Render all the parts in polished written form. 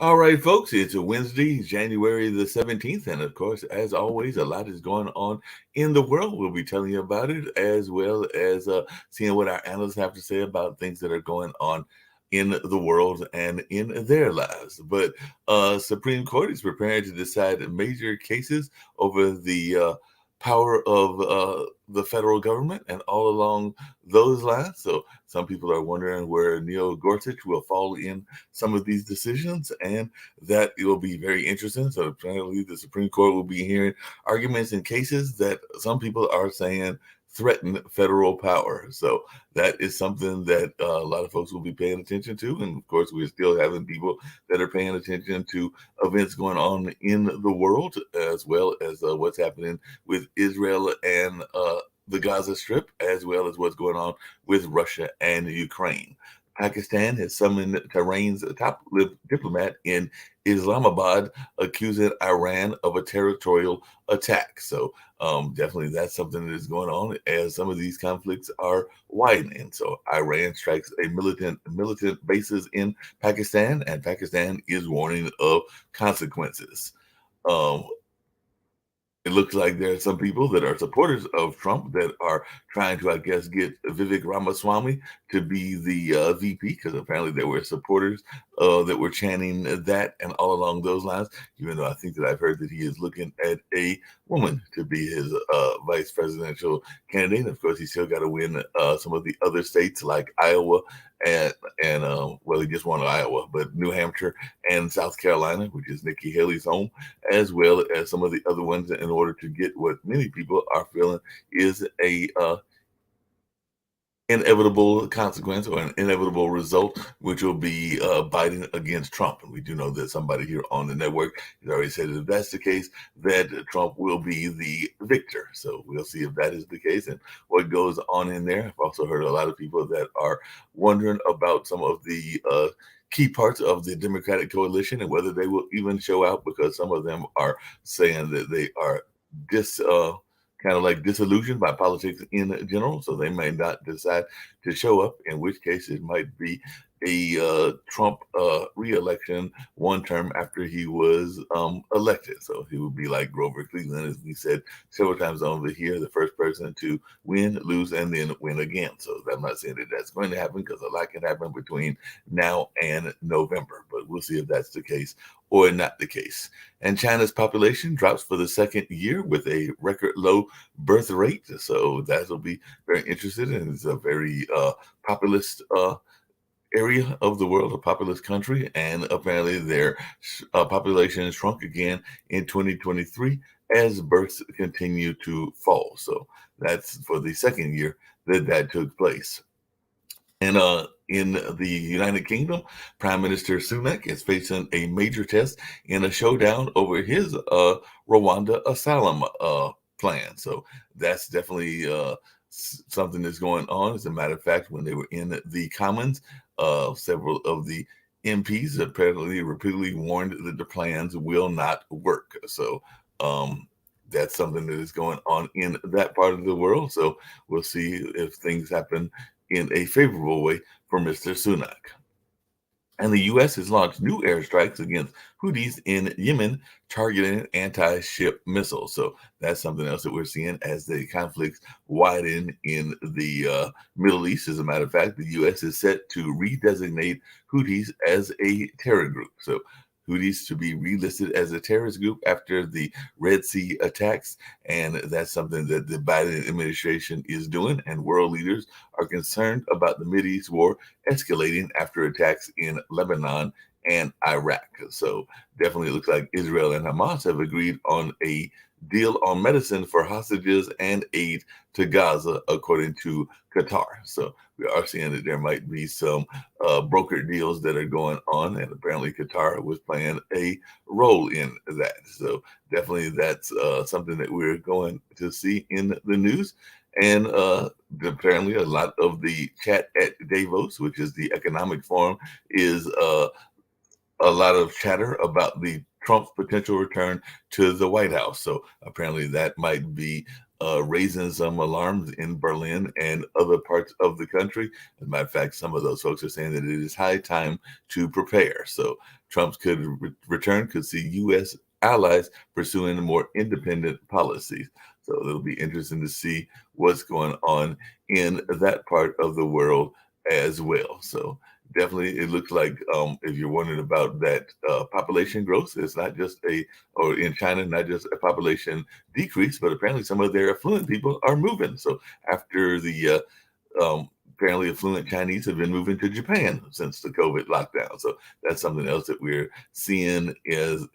All right, folks, it's a Wednesday, January the 17th. And of course, as always, a lot is going on in the world. We'll be telling you about it as well as seeing what our analysts have to say about things that are going on in the world and in their lives. But Supreme Court is preparing to decide major cases over the power of the federal government and all along those lines. So some people are wondering where Neil Gorsuch will fall in some of these decisions, and that it will be very interesting. So apparently, the Supreme Court will be hearing arguments in cases that some people are saying threaten federal power. So that is something that a lot of folks will be paying attention to, and of course, we're still having people that are paying attention to events going on in the world, as well as what's happening with Israel and the Gaza Strip, as well as what's going on with Russia and Ukraine. Pakistan has summoned Tehran's top diplomat in Islamabad, accusing Iran of a territorial attack. So, definitely that's something that is going on as some of these conflicts are widening. So, Iran strikes a militant bases in Pakistan, and Pakistan is warning of consequences. Um, it looks like there are some people that are supporters of Trump that are trying to, I guess, get Vivek Ramaswamy to be the VP, because apparently there were supporters that were chanting that and all along those lines. Even though I think that I've heard that he is looking at a woman to be his vice presidential candidate. And of course, he still got to win some of the other states like Iowa and well, he just won Iowa, but New Hampshire and South Carolina, which is Nikki Haley's home, as well as some of the other ones, in order to get what many people are feeling is a inevitable consequence or an inevitable result, which will be Biden against Trump. And we do know that somebody here on the network has already said that if that's the case, that Trump will be the victor. So we'll see if that is the case and what goes on in there. I've also heard a lot of people that are wondering about some of the key parts of the Democratic coalition and whether they will even show out, because some of them are saying that they are kind of like disillusioned by politics in general, so they may not decide to show up, in which case it might be a Trump re-election one term after he was elected. So he would be like Grover Cleveland, as we said several times over here, the first person to win, lose, and then win again. So I'm not saying that that's going to happen, because a lot can happen between now and November, but we'll see if that's the case or not the case. And China's population drops for the second year with a record low birth rate. So that will be very interesting. And it's a very populist area of the world, a populous country. And apparently their population shrunk again in 2023 as births continue to fall. So that's for the second year that took place. And in the United Kingdom, Prime Minister Sunak is facing a major test in a showdown over his Rwanda asylum plan. So that's definitely something that's going on. As a matter of fact, when they were in the Commons, several of the MPs apparently repeatedly warned that the plans will not work. So that's something that is going on in that part of the world. So we'll see if things happen in a favorable way for Mr. Sunak. And the U.S. has launched new airstrikes against Houthis in Yemen, targeting anti ship missiles. So that's something else that we're seeing as the conflicts widen in the Middle East. As a matter of fact, the U.S. is set to redesignate Houthis as a terror group. So Houthis to be relisted as a terrorist group after the Red Sea attacks. And that's something that the Biden administration is doing. And world leaders are concerned about the Mideast war escalating after attacks in Lebanon and Iraq. So definitely looks like Israel and Hamas have agreed on a deal on medicine for hostages and aid to Gaza, according to Qatar. So we are seeing that there might be some brokered deals that are going on, and apparently Qatar was playing a role in that. So definitely that's something that we're going to see in the news. And apparently a lot of the chat at Davos, which is the economic forum, is a lot of chatter about the Trump's potential return to the White House. So apparently that might be raising some alarms in Berlin and other parts of the country. As a matter of fact, some of those folks are saying that it is high time to prepare. So Trump's return could see U.S. allies pursuing more independent policies. So it'll be interesting to see what's going on in that part of the world as well. So definitely, it looks like if you're wondering about that population growth, it's not just or in China, not just a population decrease, but apparently some of their affluent people are moving. So after the apparently affluent Chinese have been moving to Japan since the COVID lockdown. So that's something else that we're seeing is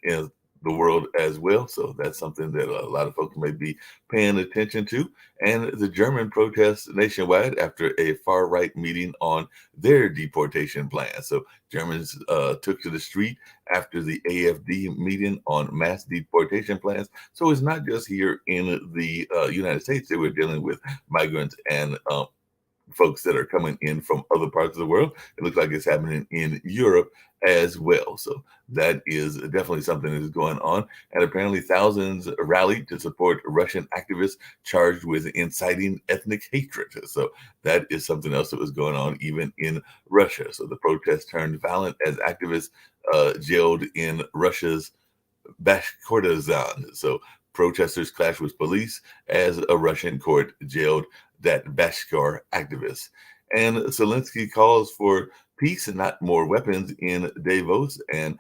the world as well. So that's something that a lot of folks may be paying attention to. And the German protests nationwide after a far right meeting on their deportation plan. So Germans took to the street after the AFD meeting on mass deportation plans. So it's not just here in the United States that we're dealing with migrants and folks that are coming in from other parts of the world. It looks like it's happening in Europe as well. So that is definitely something that is going on. And apparently, thousands rallied to support Russian activists charged with inciting ethnic hatred. So that is something else that was going on even in Russia. So the protests turned violent as activists jailed in Russia's Bashkortostan. So protesters clashed with police as a Russian court jailed that Bashkar activist. And Zelensky calls for peace and not more weapons in Davos. And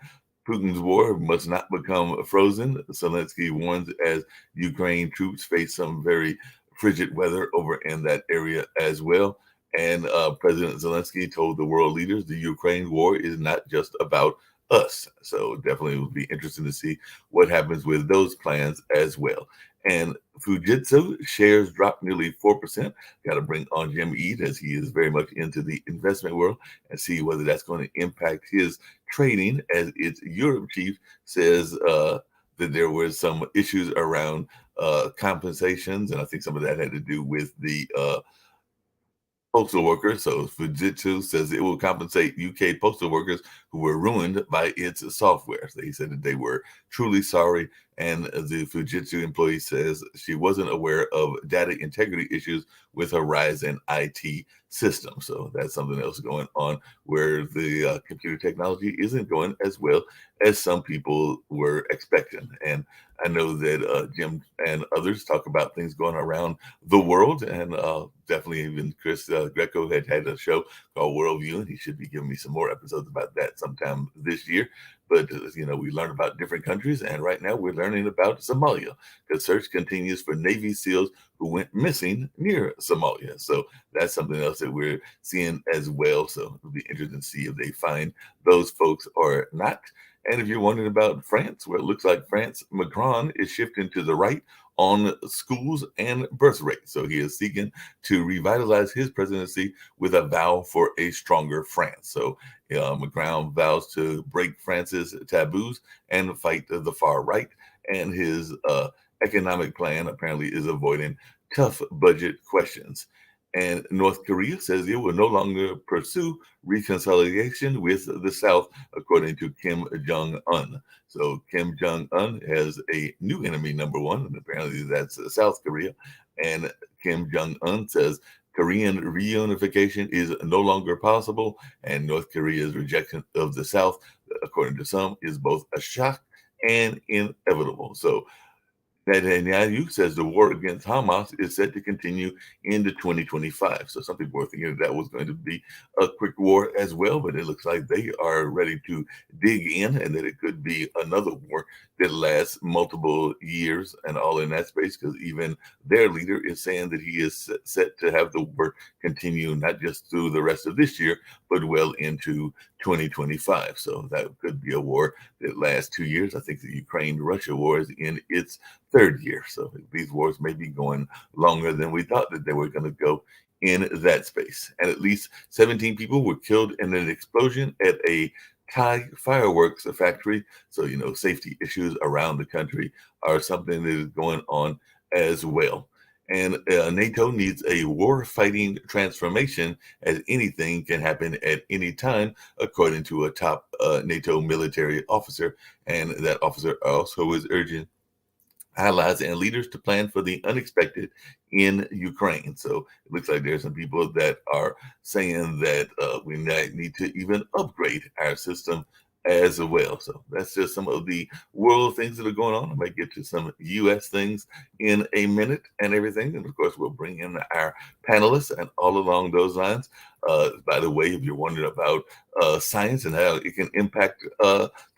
Putin's war must not become frozen. Zelensky warns as Ukraine troops face some very frigid weather over in that area as well. And President Zelensky told the world leaders the Ukraine war is not just about us. So definitely it would be interesting to see what happens with those plans as well. And Fujitsu shares dropped nearly 4%. Got to bring on Jim Eade as he is very much into the investment world and see whether that's going to impact his trading, as its Europe chief says that there were some issues around compensations. And I think some of that had to do with the postal workers. So Fujitsu says it will compensate UK postal workers who were ruined by its software. So he said that they were truly sorry. And the Fujitsu employee says she wasn't aware of data integrity issues with her Ryzen IT system. So that's something else going on where the computer technology isn't going as well as some people were expecting. And I know that Jim and others talk about things going around the world, and definitely even Chris Greco had a show called Worldview, and he should be giving me some more episodes about that sometime this year. But we learn about different countries, and right now we're learning about Somalia. The search continues for Navy SEALs who went missing near Somalia. So that's something else that we're seeing as well. So it'll be interesting to see if they find those folks or not. And if you're wondering about France, where it looks like France, Macron is shifting to the right on schools and birth rate. So he is seeking to revitalize his presidency with a vow for a stronger France. So Macron vows to break France's taboos and fight the far right. And his economic plan apparently is avoiding tough budget questions. And North Korea says it will no longer pursue reconciliation with the South, according to Kim Jong un. So Kim Jong un has a new enemy, number one, and apparently that's South Korea. And Kim Jong un says Korean reunification is no longer possible, and North Korea's rejection of the South, according to some, is both a shock and inevitable. So Netanyahu says the war against Hamas is set to continue into 2025. So some people were thinking that was going to be a quick war as well, but it looks like they are ready to dig in and that it could be another war that lasts multiple years and all in that space, because even their leader is saying that he is set to have the war continue not just through the rest of this year, but well into 2025. So that could be a war that lasts 2 years. I think the Ukraine-Russia war is in its third year. So these wars may be going longer than we thought that they were going to go in that space. And at least 17 people were killed in an explosion at a Thai fireworks factory. So, safety issues around the country are something that is going on as well. And NATO needs a war-fighting transformation, as anything can happen at any time, according to a top NATO military officer. And that officer also is urging allies and leaders to plan for the unexpected in Ukraine. So it looks like there's some people that are saying that we might need to even upgrade our system as well. So that's just some of the world things that are going on. I might get to some U.S. things in a minute and everything. And of course, we'll bring in our panelists and all along those lines. By the way, if you're wondering about science and how it can impact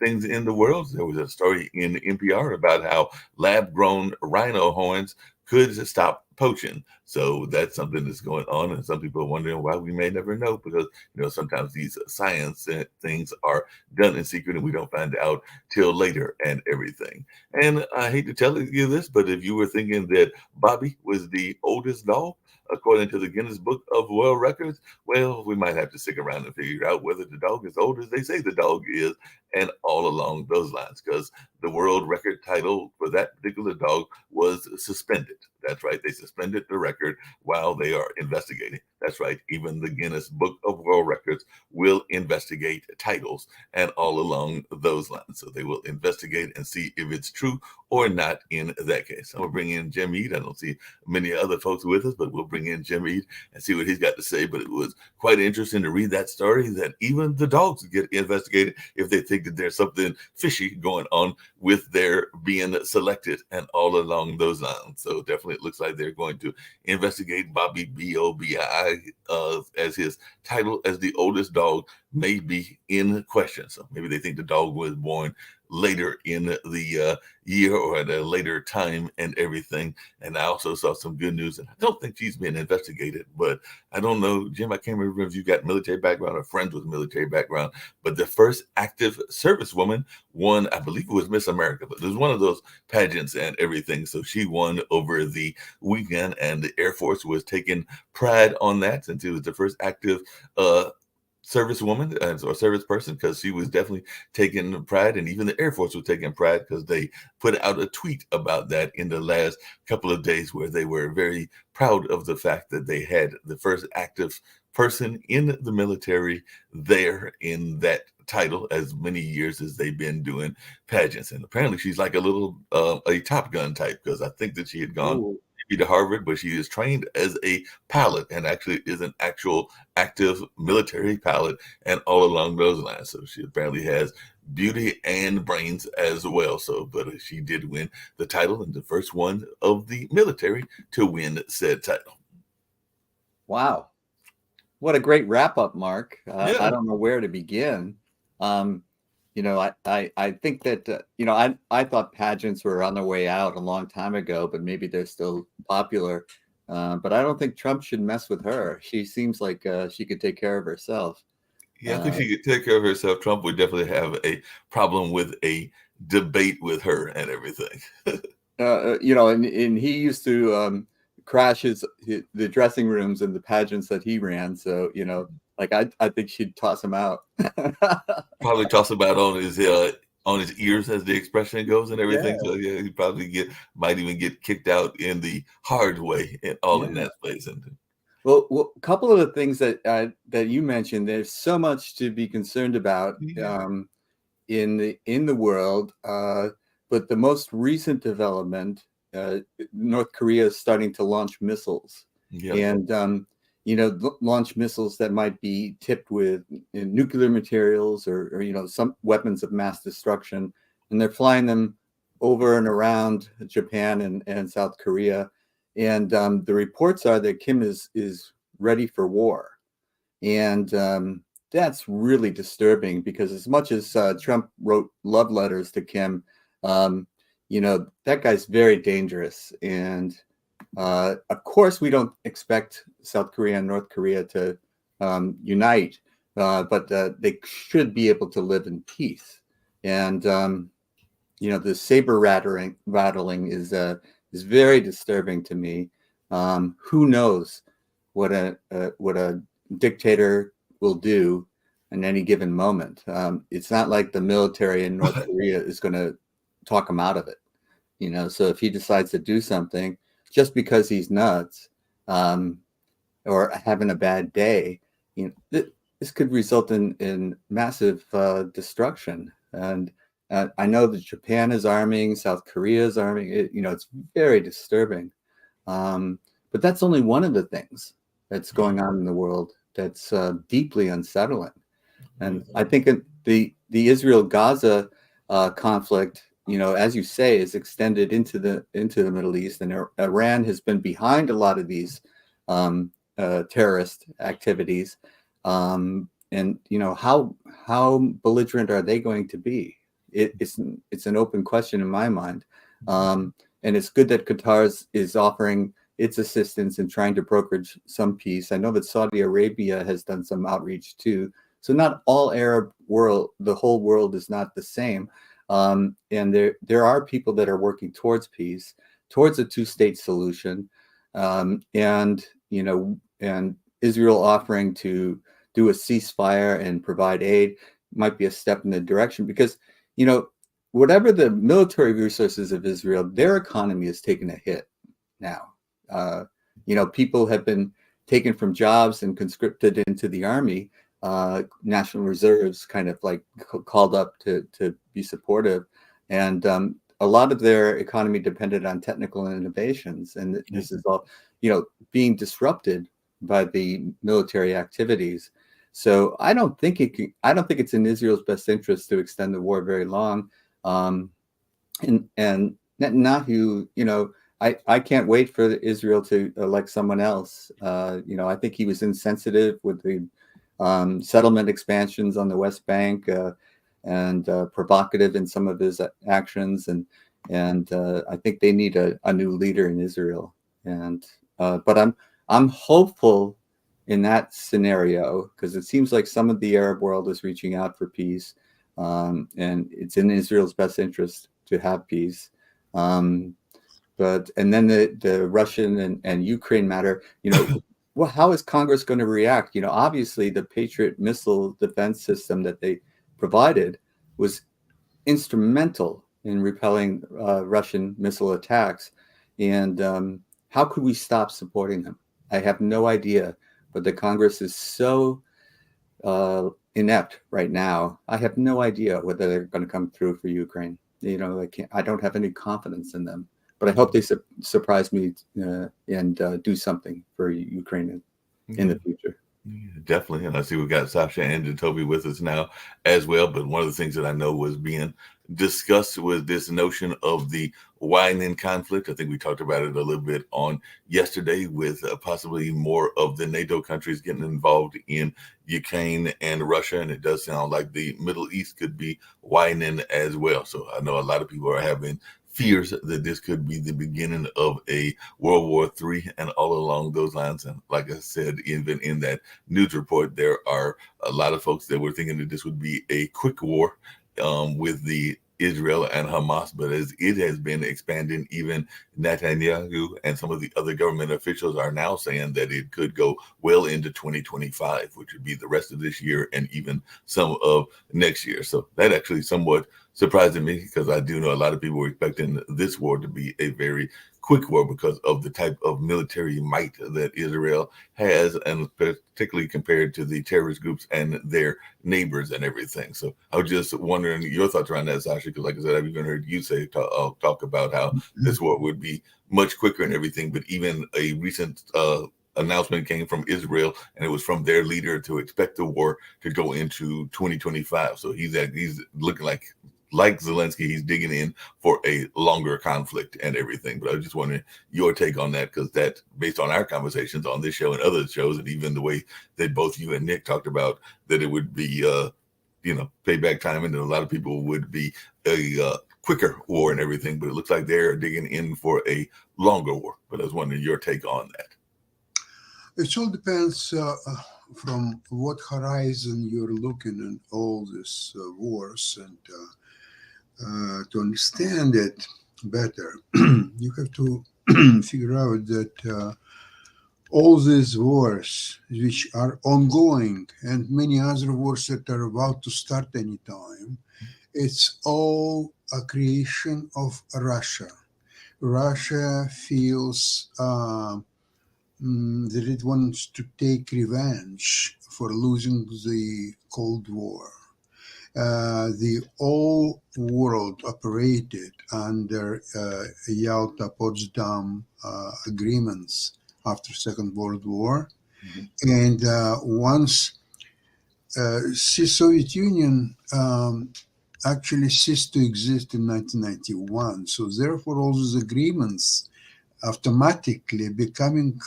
things in the world, there was a story in NPR about how lab-grown rhino horns could stop poaching. So that's something that's going on, and some people are wondering why. We may never know, because sometimes these science things are done in secret and we don't find out till later and everything. And I hate to tell you this, but if you were thinking that Bobby was the oldest dog according to the Guinness Book of World Records, well, we might have to stick around and figure out whether the dog is old as they say the dog is, and all along those lines, because the world record title for that particular dog was suspended. That's right. They suspended the record while they are investigating. That's right. Even the Guinness Book of World Records will investigate titles and all along those lines. So they will investigate and see if it's true or not in that case. I'm going to bring in Jim Eade. I don't see many other folks with us, but we'll bring in Jim Eade and see what he's got to say. But it was quite interesting to read that story, that even the dogs get investigated if they think that there's something fishy going on with their being selected and all along those lines. So definitely it looks like they're going to investigate Bobby B-O-B-I as his title as the oldest dog may be in question. So maybe they think the dog was born later in the year or at a later time and everything. And I also saw some good news, and I don't think she's been investigated, but I don't know, Jim, I can't remember if you got military background or friends with military background, but the first active service woman won, I believe it was Miss America, but it was one of those pageants and everything. So she won over the weekend, and the Air Force was taking pride on that, since it was the first active service woman or service person, because she was definitely taking pride, and even the Air Force was taking pride because they put out a tweet about that in the last couple of days, where they were very proud of the fact that they had the first active person in the military there in that title, as many years as they've been doing pageants. And apparently she's like a little a Top Gun type, because I think that she had gone Ooh. to Harvard, but she is trained as a pilot and actually is an actual active military pilot and all along those lines. So she apparently has beauty and brains as well. So, but she did win the title, and the first one of the military to win said title. Wow. What a great wrap up, Mark. I Yeah. don't know where to begin. Um, I think that, I thought pageants were on their way out a long time ago, but maybe they're still popular. But I don't think Trump should mess with her. She seems like she could take care of herself. Yeah, I think Uh, she could take care of herself. Trump would definitely have a problem with a debate with her and everything. and he used to crash the dressing rooms and the pageants that he ran. So, like I think she'd toss him out. Probably toss about on his ears, as the expression goes, and everything. Yeah, So yeah, he probably might even get kicked out in the hard way and all in yeah. that place. And Well, a couple of the things that you mentioned, there's so much to be concerned about yeah, in the world. But the most recent development, North Korea is starting to launch missiles, yeah, and launch missiles that might be tipped with nuclear materials or some weapons of mass destruction, and they're flying them over and around Japan and South Korea. And the reports are that Kim is ready for war, and that's really disturbing, because as much as Trump wrote love letters to Kim, that guy's very dangerous. And of course, we don't expect South Korea and North Korea to unite, but they should be able to live in peace. And the saber rattling is very disturbing to me. Who knows what a dictator will do in any given moment? It's not like the military in North Korea is going to talk him out of it. So if he decides to do something just because he's nuts, or having a bad day, this could result in massive destruction. And I know that Japan is arming, South Korea is arming. It's very disturbing. But that's only one of the things that's going on in the world that's deeply unsettling. And I think the Israel-Gaza conflict, as you say, is extended into the Middle East, and Iran has been behind a lot of these terrorist activities. And how belligerent are they going to be? It's an open question in my mind. And it's good that Qatar is offering its assistance in trying to broker some peace. I know that Saudi Arabia has done some outreach too. So not all Arab world, the whole world is not the same. And there are people that are working towards peace, towards a two-state solution. And Israel offering to do a ceasefire and provide aid might be a step in the direction, because, whatever the military resources of Israel, their economy is taking a hit now. People have been taken from jobs and conscripted into the army. National reserves kind of like called up to be supportive, and a lot of their economy depended on technical innovations, and this is all being disrupted by the military activities. So I don't think it's in Israel's best interest to extend the war very long. And Netanyahu, I can't wait for Israel to elect someone else. I think he was insensitive with the settlement expansions on the West Bank, and provocative in some of his actions, and I think they need a new leader in Israel. And but I'm hopeful in that scenario, because it seems like some of the Arab world is reaching out for peace, and it's in Israel's best interest to have peace. And then the Russian and Ukraine matter, well, how is Congress going to react? Obviously the Patriot missile defense system that they provided was instrumental in repelling Russian missile attacks. And how could we stop supporting them? I have no idea, but the Congress is so inept right now. I have no idea whether they're going to come through for Ukraine. I don't have any confidence in them. But I hope they surprise me and do something for Ukraine in the future. Yeah, definitely. And I see we've got Sasha and Toby with us now as well. But one of the things that I know was being discussed was this notion of the widening conflict. I think we talked about it a little bit on yesterday, with possibly more of the NATO countries getting involved in Ukraine and Russia. And it does sound like the Middle East could be widening as well. So I know a lot of people are having fears that this could be the beginning of a World War III and all along those lines. And like I said, even in that news report, there are a lot of folks that were thinking that this would be a quick war with the Israel and Hamas, but as it has been expanding, even Netanyahu and some of the other government officials are now saying that it could go well into 2025, which would be the rest of this year and even some of next year. So that actually somewhat surprising me, because I do know a lot of people were expecting this war to be a very quick war because of the type of military might that Israel has, and particularly compared to the terrorist groups and their neighbors and everything. So I was just wondering your thoughts around that, Sasha, because like I said, I've even heard you say talk about how this war would be much quicker and everything, but even a recent announcement came from Israel, and it was from their leader to expect the war to go into 2025. So he's looking like Zelensky, he's digging in for a longer conflict and everything. But I was just wondering your take on that, because that, based on our conversations on this show and other shows, and even the way that both you and Nick talked about, that it would be, payback time, and a lot of people would be a quicker war and everything. But it looks like they're digging in for a longer war. But I was wondering your take on that. It all depends from what horizon you're looking at all these wars, and to understand it better, you have to figure out that all these wars which are ongoing, and many other wars that are about to start anytime, it's all a creation of Russia. Russia feels that it wants to take revenge for losing the Cold War. the whole world operated under Yalta-Potsdam agreements after Second World War. And once Soviet Union actually ceased to exist in 1991, so therefore all those agreements automatically becoming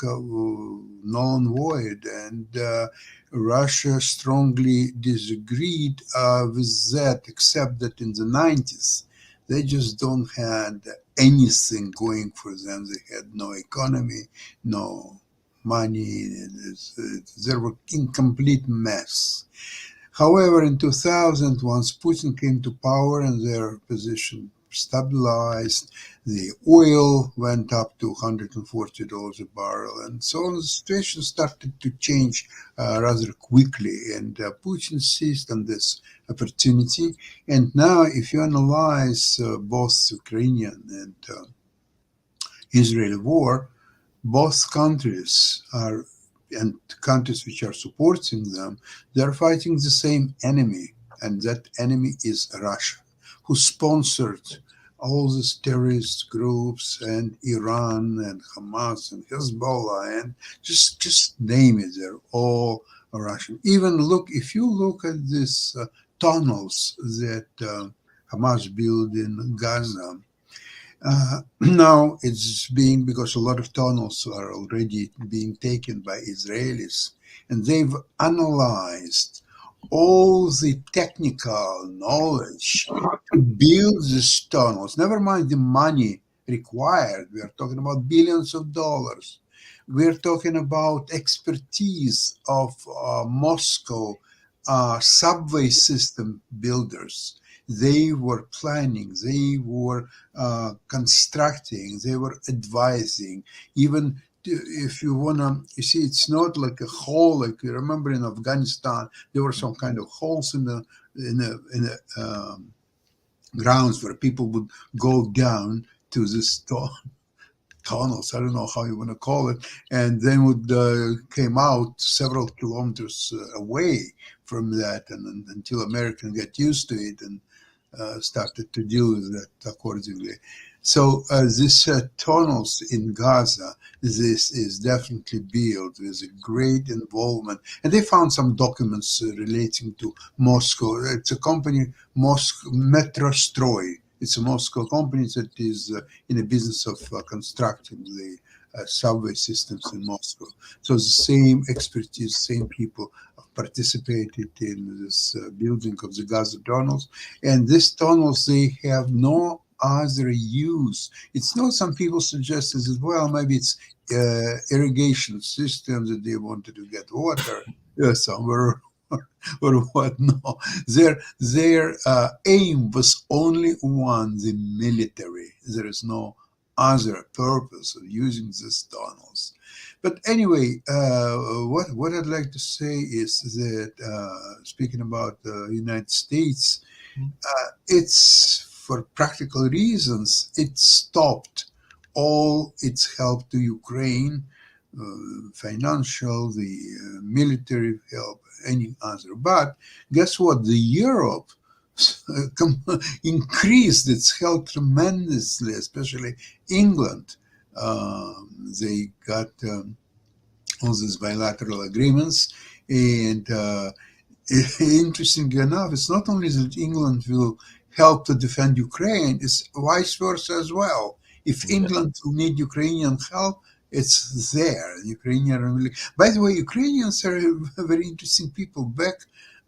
null and void, and Russia strongly disagreed with that, except that in the 90s they just don't had anything going for them. They had no economy, no money. They were in complete mess. However, in 2000, once Putin came to power and their position stabilized, the oil went up to $140 a barrel, and so the situation started to change rather quickly, and Putin seized on this opportunity. And now, if you analyze both Ukrainian and Israeli war, both countries are, and countries which are supporting them, they're fighting the same enemy, and that enemy is Russia, who sponsored all these terrorist groups, and Iran and Hamas and Hezbollah, and just name it, they're all Russian. Even if you look at these tunnels that Hamas built in Gaza, now it's being, because a lot of tunnels are already being taken by Israelis, and they've analyzed all the technical knowledge to build these tunnels. Never mind the money required. We are talking about billions of dollars. We're talking about expertise of Moscow subway system builders. They were planning, they were constructing, they were advising. Even if you want to, you see, it's not like a hole, like you remember in Afghanistan, there were some kind of holes in the grounds where people would go down to this tunnels, I don't know how you want to call it, and then would came out several kilometers away from that, and until Americans get used to it and started to deal with that accordingly. So this tunnels in Gaza, this is definitely built with a great involvement. And they found some documents relating to Moscow. It's a company, Metrostroy. It's a Moscow company that is in the business of constructing the subway systems in Moscow. So the same expertise, same people participated in this building of the Gaza tunnels. And these tunnels, they have no other use. It's not, some people suggest as well, maybe it's irrigation system that they wanted to get water somewhere or what. No, their aim was only one, the military. There is no other purpose of using these tunnels. But anyway, what I'd like to say is that speaking about the United States, it's, for practical reasons, it stopped all its help to Ukraine, financial, the military help, any other. But guess what? The Europe increased its help tremendously, especially England. They got all these bilateral agreements, and interestingly enough, it's not only that England will help to defend Ukraine, it's vice versa as well. If England will need Ukrainian help, it's there. Ukrainian, by the way, Ukrainians are very interesting people. Back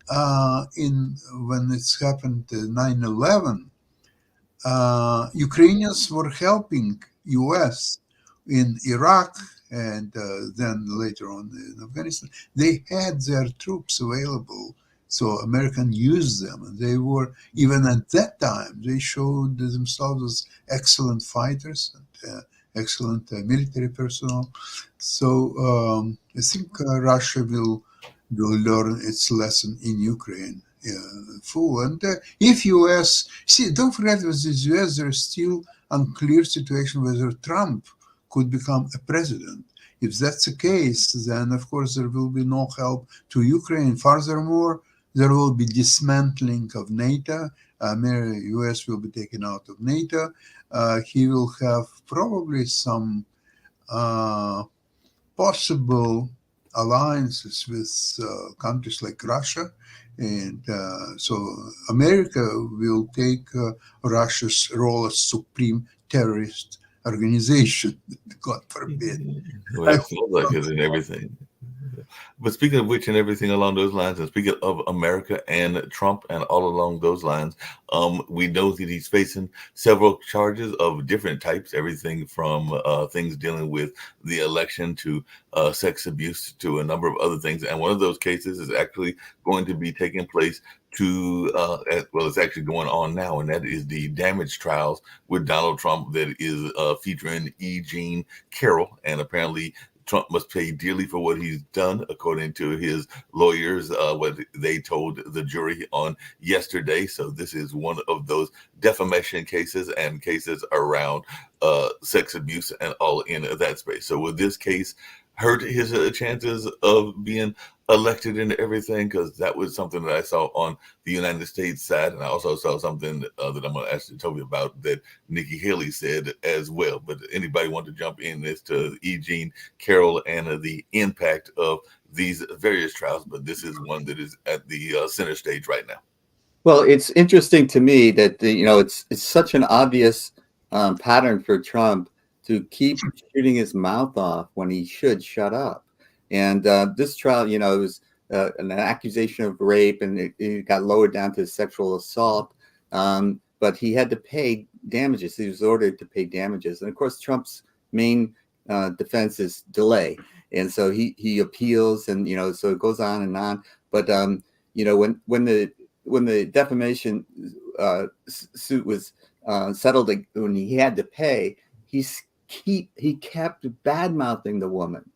when it's happened 9/11, Ukrainians were helping US in Iraq, and then later on in Afghanistan. They had their troops available, so Americans used them, and they were, even at that time, they showed themselves as excellent fighters and excellent military personnel. So I think Russia will learn its lesson in Ukraine full. And if US, see, don't forget with the US, there's still unclear situation whether Trump could become a president. If that's the case, then of course there will be no help to Ukraine. Furthermore, There will be dismantling of NATO. U.S. will be taken out of NATO. He will have probably some possible alliances with countries like Russia. And so America will take Russia's role as supreme terrorist organization. God forbid. Well, it feels like it and everything. But speaking of which, and everything along those lines, and speaking of America and Trump, and all along those lines, we know that he's facing several charges of different types, everything from things dealing with the election to sex abuse to a number of other things. And one of those cases is actually going to be taking place it's actually going on now, and that is the damage trials with Donald Trump that is featuring E. Jean Carroll, and apparently Trump must pay dearly for what he's done, according to his lawyers, what they told the jury on yesterday. So this is one of those defamation cases and cases around sex abuse and all in that space. So will this case hurt his chances of being elected and everything? Because that was something that I saw on the United States side, and I also saw something that I'm going to ask Toby about that Nikki Haley said as well. But anybody want to jump in as to E. Jean Carroll and the impact of these various trials? But this is one that is at the center stage right now. Well, it's interesting to me that it's such an obvious pattern for Trump to keep shooting his mouth off when he should shut up. And this trial, it was an accusation of rape, and it got lowered down to sexual assault. But he had to pay damages. He was ordered to pay damages. And of course, Trump's main defense is delay. And so he appeals, and so it goes on and on. But when the defamation suit was settled, when he had to pay, he kept bad mouthing the woman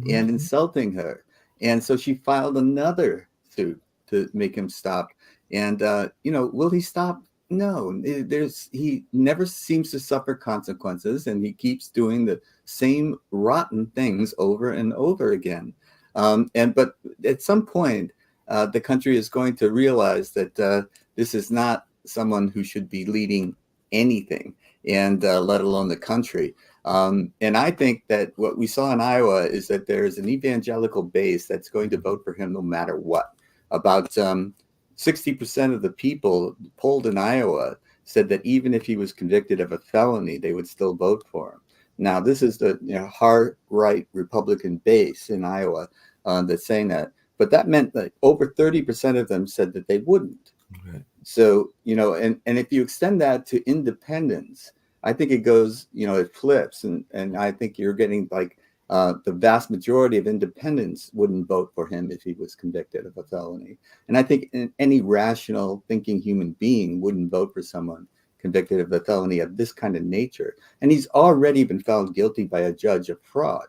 and insulting her, and so she filed another suit to make him stop. And will he stop? No. He never seems to suffer consequences, and he keeps doing the same rotten things over and over again. But at some point, the country is going to realize that this is not someone who should be leading anything, and let alone the country. And I think that what we saw in Iowa is that there is an evangelical base that's going to vote for him no matter what. About 60% of the people polled in Iowa said that even if he was convicted of a felony, they would still vote for him. Now, this is the hard right Republican base in Iowa that's saying that. But that meant that over 30% of them said that they wouldn't. Okay. So, and if you extend that to independents, I think it goes, it flips. And I think you're getting like the vast majority of independents wouldn't vote for him if he was convicted of a felony. And I think any rational thinking human being wouldn't vote for someone convicted of a felony of this kind of nature. And he's already been found guilty by a judge of fraud.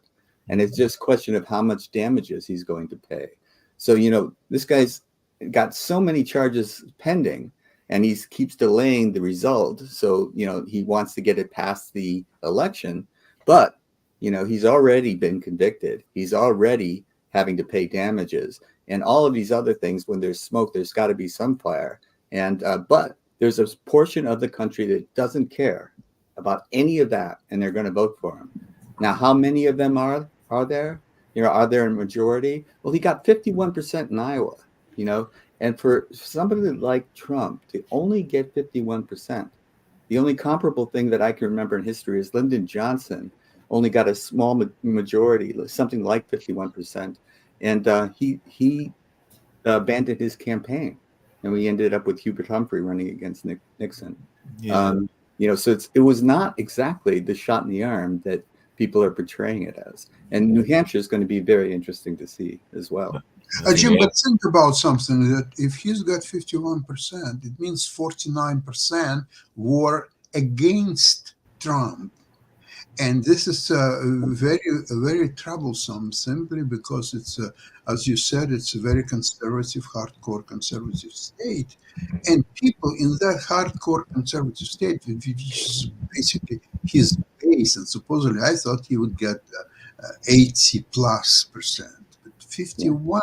And it's just a question of how much damages he's going to pay. So, this guy's got so many charges pending, and he keeps delaying the result. So, he wants to get it past the election, but, he's already been convicted. He's already having to pay damages, and all of these other things. When there's smoke, there's got to be some fire. And, but there's a portion of the country that doesn't care about any of that, and they're going to vote for him. Now, how many of them are there? Are there a majority? Well, he got 51% in Iowa, and for somebody like Trump to only get 51%, the only comparable thing that I can remember in history is Lyndon Johnson only got a small majority, something like 51%. And he abandoned his campaign, and we ended up with Hubert Humphrey running against Nixon. Yeah. So it was not exactly the shot in the arm that people are portraying it as. And New Hampshire is going to be very interesting to see as well. Jim, but think about something, that if he's got 51%, it means 49% were against Trump. And this is very troublesome, simply because it's, as you said, it's a very conservative, hardcore conservative state. And people in that hardcore conservative state, which is basically his base, and supposedly I thought he would get 80+%. But 51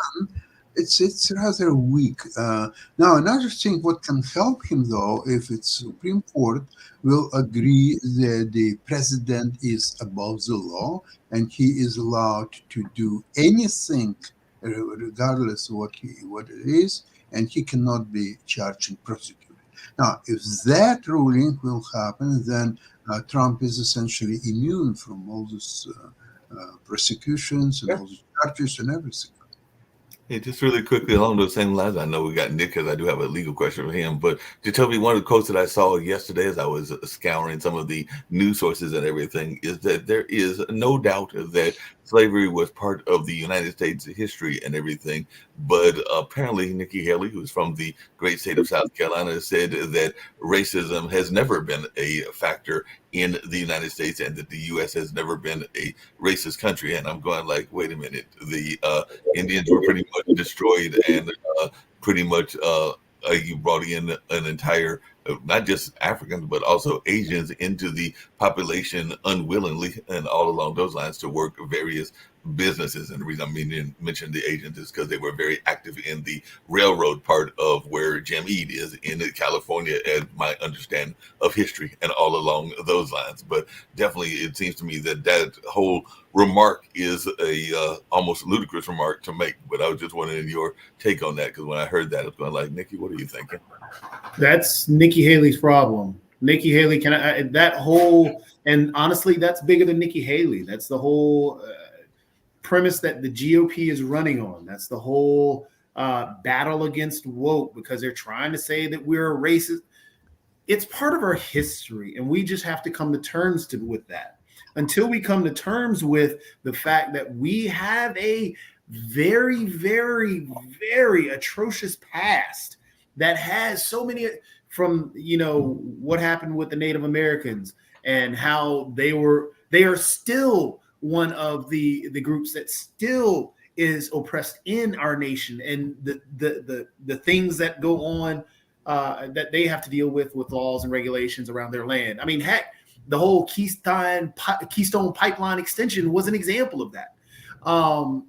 it's rather weak. Now, another thing, what can help him though, if it's Supreme Court will agree that the president is above the law and he is allowed to do anything, regardless of what it is, and he cannot be charged and prosecuted. Now, if that ruling will happen, then Trump is essentially immune from all these prosecutions and all these charges and everything. Hey, just really quickly along those same lines, I know we got Nick because I do have a legal question for him. But to tell me, one of the quotes that I saw yesterday as I was scouring some of the news sources and everything is that there is no doubt that slavery was part of the United States history and everything. But apparently, Nikki Haley, who's from the great state of South Carolina, said that racism has never been a factor in the United States and that the U.S. has never been a racist country. And I'm going like, wait a minute, the Indians were pretty much destroyed and pretty much you brought in an entire, not just Africans, but also Asians into the population unwillingly and all along those lines to work various businesses. And the reason I mentioned the Asians is because they were very active in the railroad part of where Jim Ead is in California, as my understanding of history and all along those lines. But definitely it seems to me that that whole remark is a almost ludicrous remark to make. But I was just wondering your take on that, because when I heard that, I was going like, Nikki, what are you thinking? That's Nikki Haley's problem. Nikki Haley that whole, and honestly, that's bigger than Nikki Haley. That's the whole premise that the GOP is running on. That's the whole battle against woke, because they're trying to say that we're a racist. It's part of our history, and we just have to come to terms with that. Until we come to terms with the fact that we have a very, very, very atrocious past that has so many, from, you know, what happened with the Native Americans and how they are still one of the groups that still is oppressed in our nation, and the things that go on that they have to deal with laws and regulations around their land. I mean, heck, the whole Keystone Pipeline extension was an example of that. I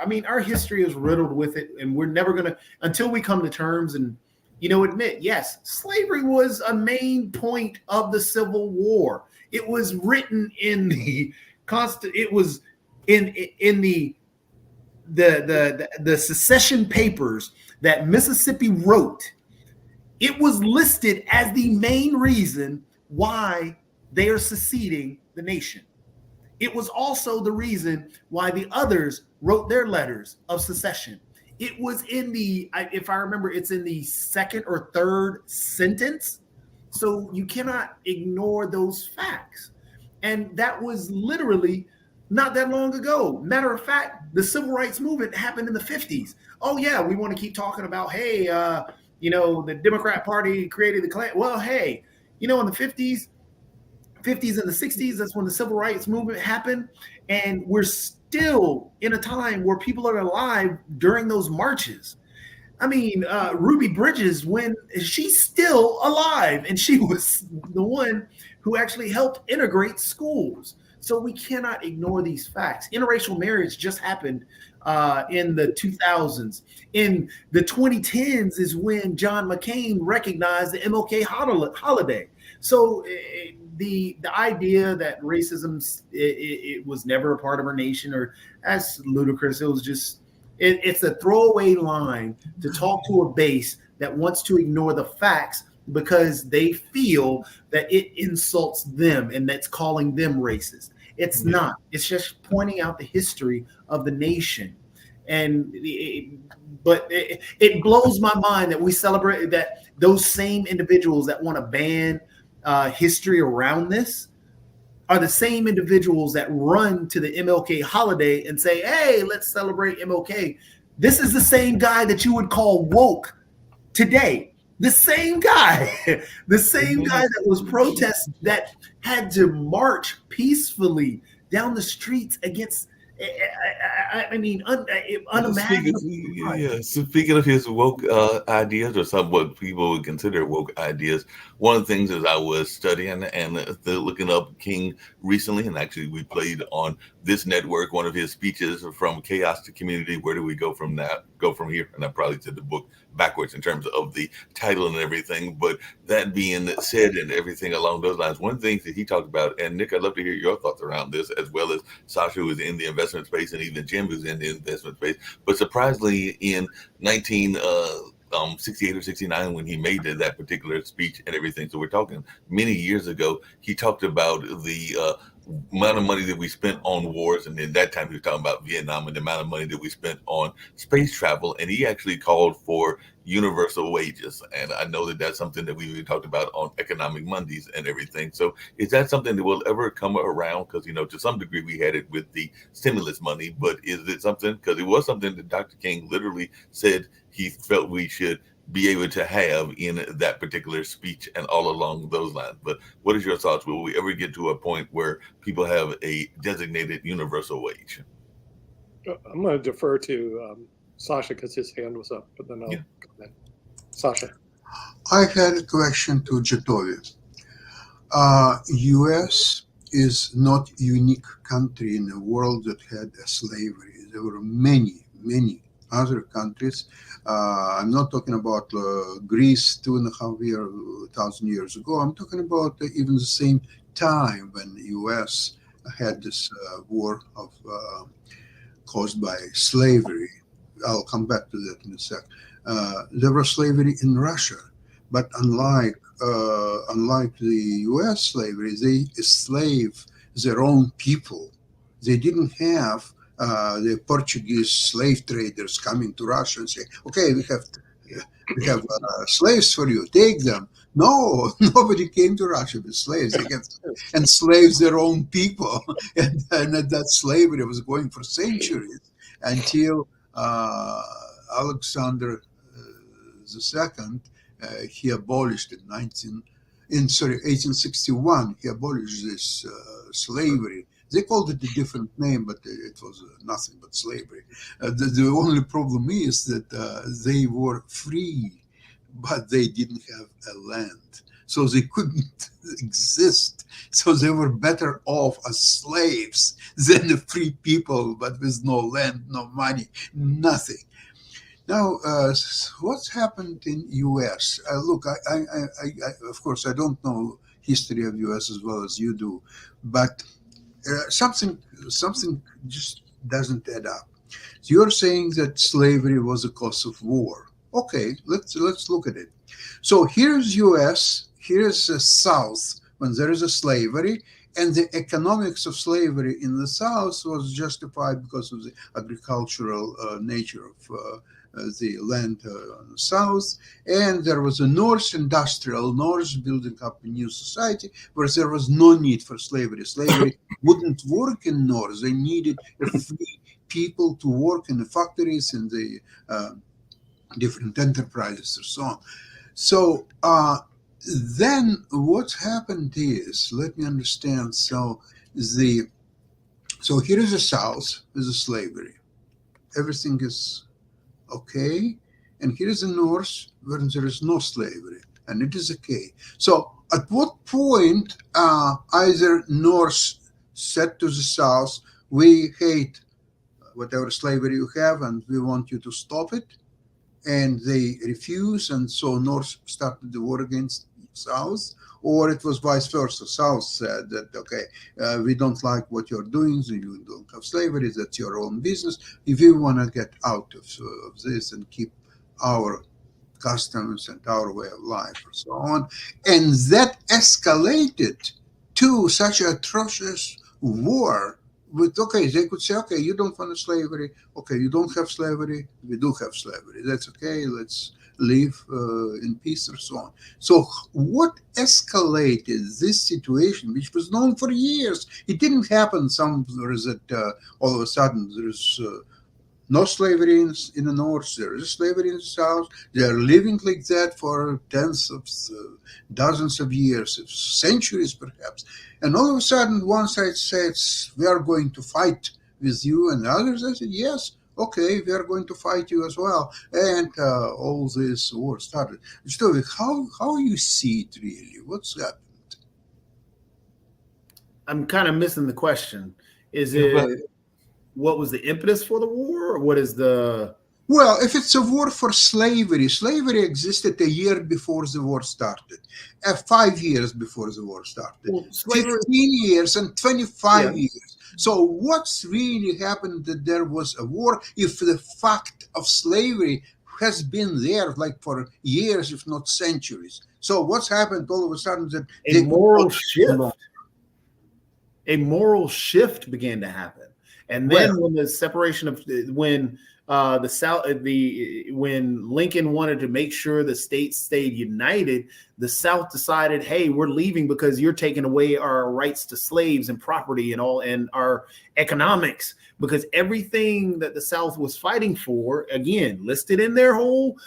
mean, our history is riddled with it, and we're never gonna, until we come to terms and, you know, admit, yes, slavery was a main point of the Civil War. It was written in the it was in the secession papers that Mississippi wrote. It was listed as the main reason why they are seceding the nation. It was also the reason why the others wrote their letters of secession. It was in the, if I remember, it's in the second or third sentence. So you cannot ignore those facts. And that was literally not that long ago. Matter of fact, the civil rights movement happened in the 50s. Oh yeah, we want to keep talking about, hey, you know, the Democrat Party created the Klan. Well, hey, you know, in the 50s and the 60s, that's when the civil rights movement happened. And we're still in a time where people are alive during those marches. I mean, Ruby Bridges, when she's still alive, and she was the one who actually helped integrate schools. So we cannot ignore these facts. Interracial marriage just happened in the 2000s. In the 2010s is when John McCain recognized the MLK holiday. So the idea that racism it was never a part of our nation, or that's ludicrous. It was just it's a throwaway line to talk to a base that wants to ignore the facts because they feel that it insults them and that's calling them racist. It's not. It's just pointing out the history of the nation. And it blows my mind that we celebrate that those same individuals that want to ban history around this are the same individuals that run to the MLK holiday and say, hey, let's celebrate MLK. This is the same guy that you would call woke today. The same guy, the same guy that was protesting, that had to march peacefully down the streets against, I mean, unimaginable. Speaking of his woke ideas, or some what people would consider woke ideas, one of the things is I was studying and looking up King recently, and actually we played on this network, one of his speeches, From Chaos to Community, Where Do We Go From Now? Go From Here? And I probably said the book backwards in terms of the title and everything. But that being said and everything along those lines, one thing that he talked about, and Nick, I'd love to hear your thoughts around this, as well as Sasha, who is in the investment space, and even Jim, who's in the investment space. But surprisingly, in 68 or 69, when he made that particular speech and everything, so we're talking many years ago, he talked about the amount of money that we spent on wars, and in that time he was talking about Vietnam and the amount of money that we spent on space travel, and he actually called for universal wages. And I know that that's something that we talked about on Economic Mondays and everything. So is that something that will ever come around? Because, to some degree we had it with the stimulus money, but is it something, because it was something that Dr. King literally said he felt we should be able to have in that particular speech and all along those lines. But what is your thoughts? Will we ever get to a point where people have a designated universal wage? I'm going to defer to Sasha because his hand was up, but then I'll comment. Sasha. I had a question to Jetovi. U.S. is not a unique country in the world that had a slavery. There were many, many other countries. I'm not talking about Greece 2,500 years ago. I'm talking about even the same time when the U.S. had this war caused by slavery. I'll come back to that in a sec. There was slavery in Russia, but unlike the U.S. slavery, they enslaved their own people. They didn't have the Portuguese slave traders coming to Russia and say, "Okay, we have slaves for you. Take them." No, nobody came to Russia with slaves. They enslaved their own people, and that slavery was going for centuries until Alexander II. He abolished in 1861. He abolished this slavery. They called it a different name, but it was nothing but slavery. The only problem is that they were free, but they didn't have a land. So they couldn't exist. So they were better off as slaves than the free people, but with no land, no money, nothing. Now, what's happened in U.S.? Look, I of course, I don't know history of U.S. as well as you do, but something just doesn't add up. So you're saying that slavery was a cause of war. Okay, let's look at it. So here's U.S., here's the South when there is a slavery, and the economics of slavery in the South was justified because of the agricultural nature of the land in the South, and there was a North industrial, North building up a new society where there was no need for slavery. Slavery wouldn't work in North. They needed free people to work in the factories and the different enterprises and so on. So then what happened is, let me understand. So here is the South with the slavery. Everything is okay, and here is the North where there is no slavery, and it is okay. So at what point either North said to the South, "We hate whatever slavery you have, and we want you to stop it," and they refuse, and so North started the war against South, or it was vice versa. South said that, okay, we don't like what you're doing, so you don't have slavery, that's your own business. If you want to get out of this and keep our customs and our way of life and so on. And that escalated to such an atrocious war with, okay, they could say, okay, you don't want slavery, okay, you don't have slavery, we do have slavery, that's okay, let's live in peace or so on. So what escalated this situation, which was known for years? It didn't happen somewhere that all of a sudden there's no slavery in the North, there is slavery in the South. They are living like that for tens of dozens of years, centuries perhaps. And all of a sudden one side says, we are going to fight with you, and the others said, yes, okay, we are going to fight you as well. And all this war started. So how you see it really? What's happened? I'm kind of missing the question. Is Yeah, but- it what was the impetus for the war, or what is the? Well, if it's a war for slavery, slavery existed a year before the war started, 5 years before the war started, Well, slavery. 15 years and 25 Yeah. years. So what's really happened that there was a war if the fact of slavery has been there like for years, if not centuries? So what's happened all of a sudden that A moral shift. A moral shift began to happen, and then when the separation of when the South, when Lincoln wanted to make sure the states stayed united, the South decided, hey, we're leaving because you're taking away our rights to slaves and property and all, and our economics, because everything that the South was fighting for, again, listed in their whole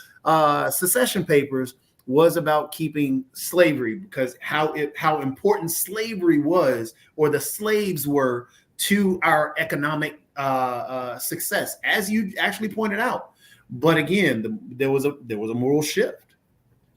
secession papers, was about keeping slavery, because how important slavery was, or the slaves were, to our economic success, as you actually pointed out. But again, there was a moral shift.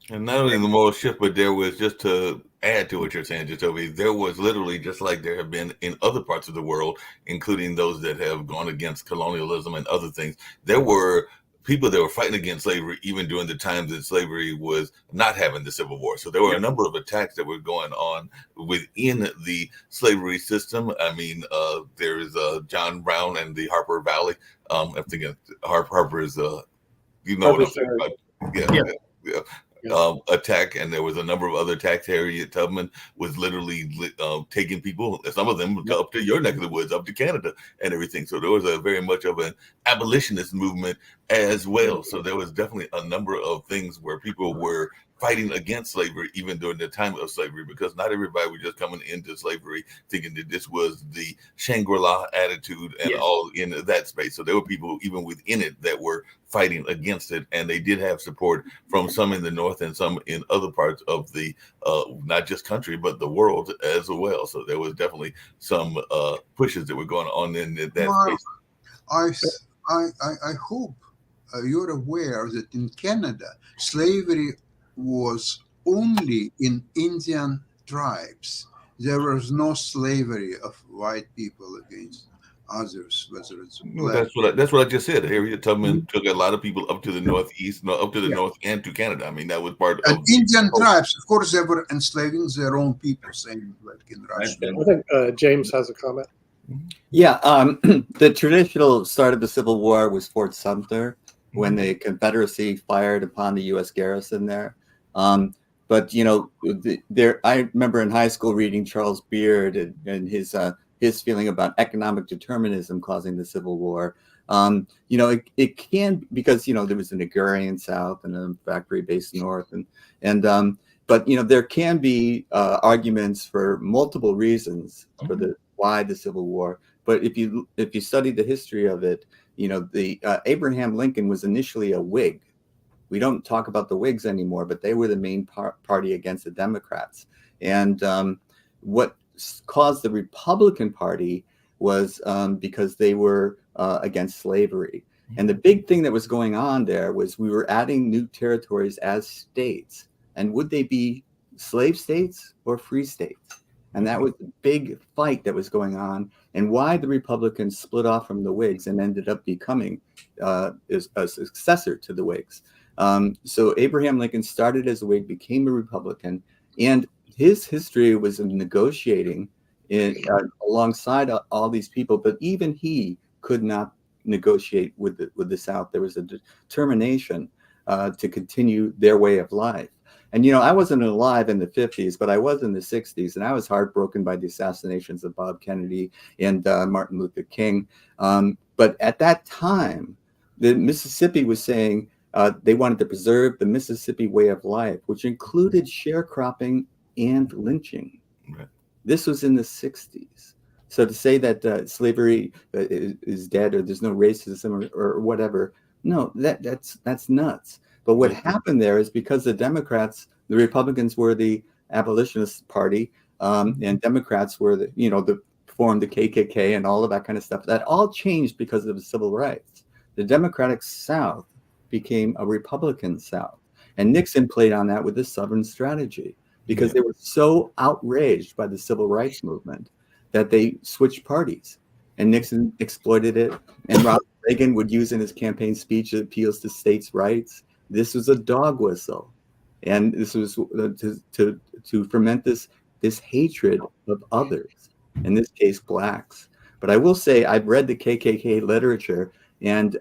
And not only the moral shift, but there was, just to add to what you're saying, Jacoby, there was literally, just like there have been in other parts of the world, including those that have gone against colonialism and other things, there were people that were fighting against slavery even during the times that slavery was not having the Civil War. So there were a number of attacks that were going on within the slavery system. I mean, there is John Brown and the Harper Valley. I'm thinking Harper is, you know what I'm saying about. Attack, and there was a number of other attacks. Harriet Tubman was literally taking people, some of them up to your neck of the woods, up to Canada and everything. So there was a very much of an abolitionist movement as well. So there was definitely a number of things where people were fighting against slavery even during the time of slavery, because not everybody was just coming into slavery thinking that this was the Shangri-La attitude and all in that space. So there were people even within it that were fighting against it, and they did have support from some in the North and some in other parts of the not just country but the world as well. So there was definitely some pushes that were going on in that space. I hope you're aware that in Canada, slavery was only in Indian tribes. There was no slavery of white people against others, whether it's black. That's what I just said. Harriet Tubman took a lot of people up to the northeast, up to the north, and to Canada. I mean, that was part of Indian tribes. Of course, they were enslaving their own people, same like in Russia. I think James has a comment. Yeah, the traditional start of the Civil War was Fort Sumter, when the Confederacy fired upon the U.S. garrison there. But you know, I remember in high school reading Charles Beard and his feeling about economic determinism causing the Civil War. You know, it can, because you know there was an agrarian South and a factory-based North, but you know there can be arguments for multiple reasons for why the Civil War. But if you study the history of it, you know, the Abraham Lincoln was initially a Whig. We don't talk about the Whigs anymore, but they were the main party against the Democrats. And what caused the Republican Party was because they were against slavery. And the big thing that was going on there was we were adding new territories as states. And would they be slave states or free states? And that was the big fight that was going on, and why the Republicans split off from the Whigs and ended up becoming a successor to the Whigs. So Abraham Lincoln started as a Whig, became a Republican, and his history was of negotiating alongside all these people. But even he could not negotiate with the South. There was a determination to continue their way of life. And, you know, I wasn't alive in the 50s, but I was in the 60s, and I was heartbroken by the assassinations of Bob Kennedy and Martin Luther King. But at that time, the Mississippi was saying they wanted to preserve the Mississippi way of life, which included sharecropping and lynching. Right. This was in the 60s. So to say that slavery is dead, or there's no racism or whatever, no, that's nuts. But what happened there is because the Republicans were the abolitionist party, and Democrats were formed the KKK and all of that kind of stuff. That all changed because of the civil rights. The Democratic South became a Republican South, and Nixon played on that with the Southern strategy, because they were so outraged by the civil rights movement that they switched parties. and Nixon exploited it. And Ronald Reagan would use in his campaign speech that appeals to states' rights. This was a dog whistle, and this was to ferment this hatred of others, in this case, blacks. But I will say I've read the KKK literature, and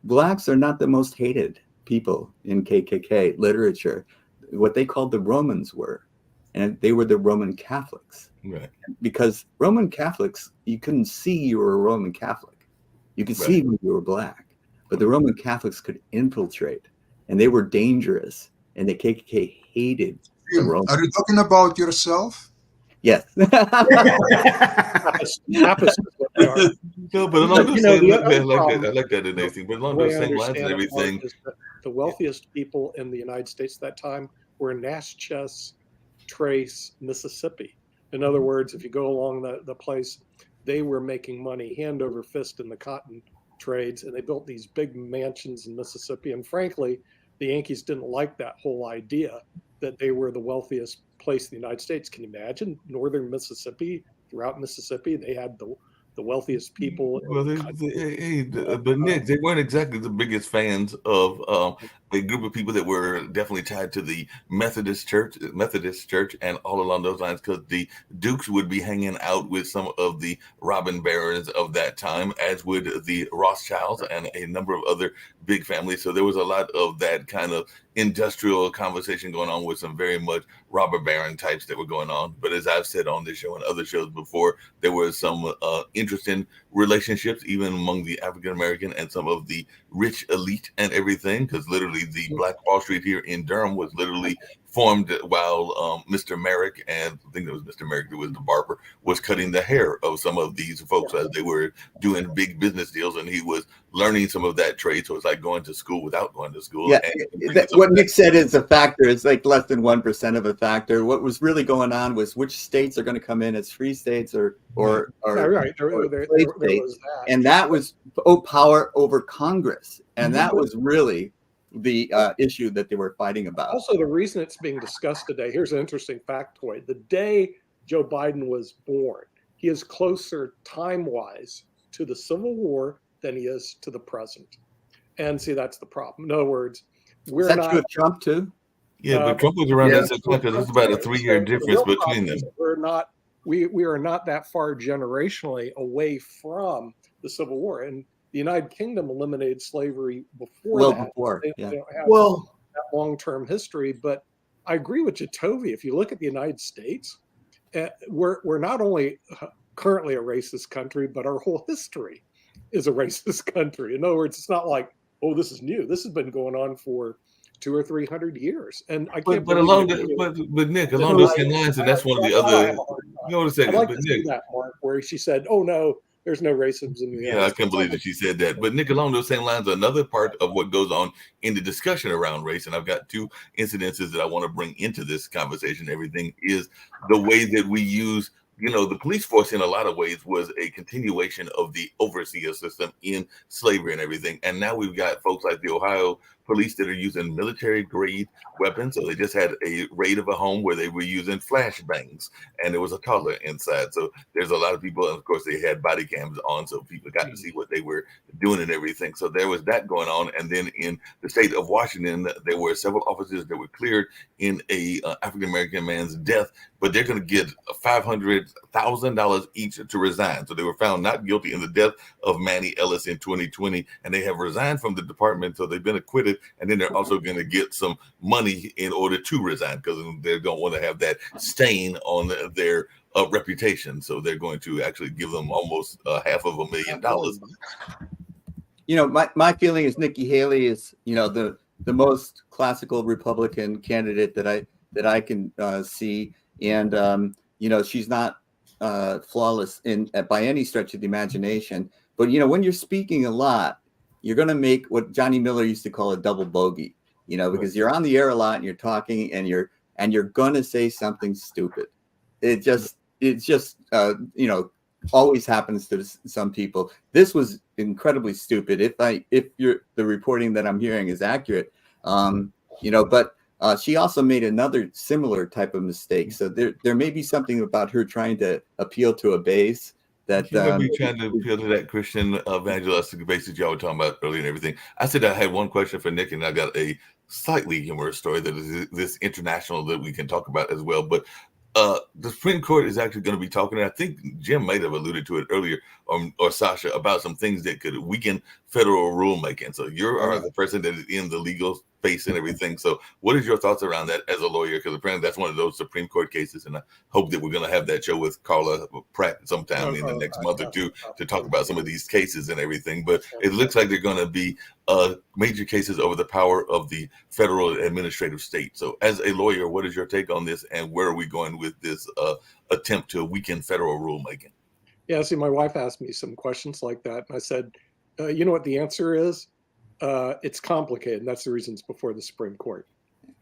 blacks are not the most hated people in KKK literature. What they called the Romans were, and they were the Roman Catholics. Right. Because Roman Catholics, you couldn't see you were a Roman Catholic. You could see when you were black, but the Roman Catholics could infiltrate, and they were dangerous, and the KKK hated the Romans. Are you talking about yourself? Yes. No, but along those same lines, I like that in anything. But along those same lines and everything, the wealthiest people in the United States at that time were Natchez Trace, Mississippi. In other words, if you go along the place, they were making money hand over fist in the cotton trades, and they built these big mansions in Mississippi. And frankly, the Yankees didn't like that whole idea that they were the wealthiest place in the United States. Can you imagine northern Mississippi? Throughout Mississippi, they had the wealthiest people. Well, but Nick, they weren't exactly the biggest fans of a group of people that were definitely tied to the Methodist Church, and all along those lines, because the Dukes would be hanging out with some of the robin barons of that time, as would the Rothschilds and a number of other big families. So there was a lot of that kind of industrial conversation going on with some very much robber baron types that were going on. But as I've said on this show and other shows before, there were some interesting relationships even among the African American and some of the rich elite and everything, because literally the Black Wall Street here in Durham was literally formed while Mr. Merrick, and I think it was Mr. Merrick who was the barber, was cutting the hair of some of these folks as they were doing big business deals, and he was learning some of that trade. So it's like going to school without going to school. Yeah, what Nick said is a factor. It's like less than 1% of a factor. What was really going on was which states are going to come in as free states or right. There was that. And that was power over Congress, and that was really the issue that they were fighting about. Also, the reason it's being discussed today, here's an interesting factoid. The day Joe Biden was born, he is closer time-wise to the Civil War than he is to the present. And see, that's the problem. In other words, we're not... Is that true of Trump, too? Yeah, but Trump was around that same time, because there's about a 3-year difference between them. We are not that far generationally away from the Civil War. And the United Kingdom eliminated slavery before that. They don't have that long-term history. But I agree with Jatovi. If you look at the United States, we're not only currently a racist country, but our whole history is a racist country. In other words, it's not like, oh, this is new. This has been going on for 200 or 300 years. And I can't. But Nick, along those same lines, and that's one of the other. You know what I'm saying? I'd like to see that, Mark, where she said, "Oh no, there's no racism in the United States." I can't believe that she said that. But Nick, along those same lines, another part of what goes on in the discussion around race, and I've got 2 incidences that I want to bring into this conversation. Everything is the way that we use. You know, the police force in a lot of ways was a continuation of the overseer system in slavery and everything. And now we've got folks like the Ohio police that are using military grade weapons. So they just had a raid of a home where they were using flashbangs, and there was a toddler inside. So there's a lot of people, and of course they had body cams on, so people got to see what they were doing and everything. So there was that going on. And then in the state of Washington, there were several officers that were cleared in a African-American man's death, but they're going to get $500,000 each to resign. So they were found not guilty in the death of Manny Ellis in 2020, and they have resigned from the department. So they've been acquitted, and then they're also going to get some money in order to resign, because they don't want to have that stain on their reputation. So they're going to actually give them almost $500,000. You know, my feeling is Nikki Haley is, you know, the most classical Republican candidate that I can see. And, you know, she's not flawless by any stretch of the imagination. But, you know, when you're speaking a lot, you're going to make what Johnny Miller used to call a double bogey, you know, because you're on the air a lot and you're talking and you're going to say something stupid. It's just, you know, always happens to some people. This was incredibly stupid. If the reporting that I'm hearing is accurate, you know, but she also made another similar type of mistake. So there may be something about her trying to appeal to a base that you might be trying to appeal to that Christian evangelistic base that y'all were talking about earlier and everything. I said I had one question for Nick, and I got a slightly humorous story that is this international that we can talk about as well. But the Supreme Court is actually going to be talking, and I think Jim might have alluded to it earlier, or Sasha, about some things that could weaken federal rulemaking. So you are the person that is in the legal space and everything. So what is your thoughts around that as a lawyer? Because apparently that's one of those Supreme Court cases, and I hope that we're going to have that show with Carla Pratt sometime in the next month or two to talk about some of these cases and everything. But it looks like they're going to be major cases over the power of the federal administrative state. So as a lawyer, what is your take on this, and where are we going with this attempt to weaken federal rulemaking? Yeah, see, my wife asked me some questions like that, and I said, you know what the answer is? It's complicated, and that's the reason it's before the Supreme Court.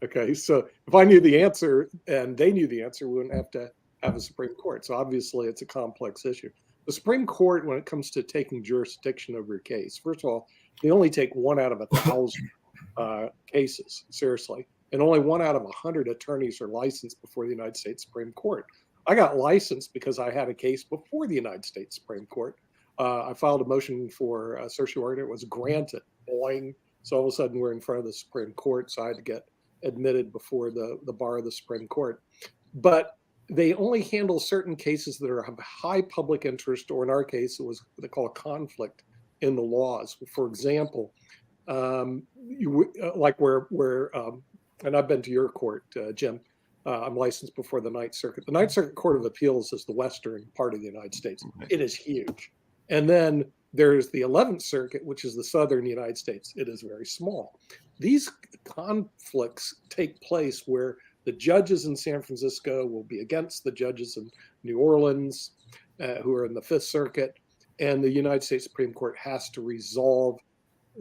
Okay, so if I knew the answer and they knew the answer, we wouldn't have to have a Supreme Court. So obviously it's a complex issue. The Supreme Court, when it comes to taking jurisdiction over a case, first of all, they only take 1 out of 1,000 cases, seriously. And only 1 out of 100 attorneys are licensed before the United States Supreme Court. I got licensed because I had a case before the United States Supreme Court. I filed a motion for a certiorari. It was granted. Boing. So all of a sudden we're in front of the Supreme Court. So I had to get admitted before the bar of the Supreme Court. But they only handle certain cases that are of high public interest, or in our case, it was what they call a conflict in the laws. For example, like where and I've been to your court, Jim. I'm licensed before the Ninth Circuit. The Ninth Circuit Court of Appeals is the western part of the United States. It is huge. And then there's the 11th Circuit, which is the southern United States. It is very small. These conflicts take place where the judges in San Francisco will be against the judges in New Orleans, who are in the Fifth Circuit, and the United States Supreme Court has to resolve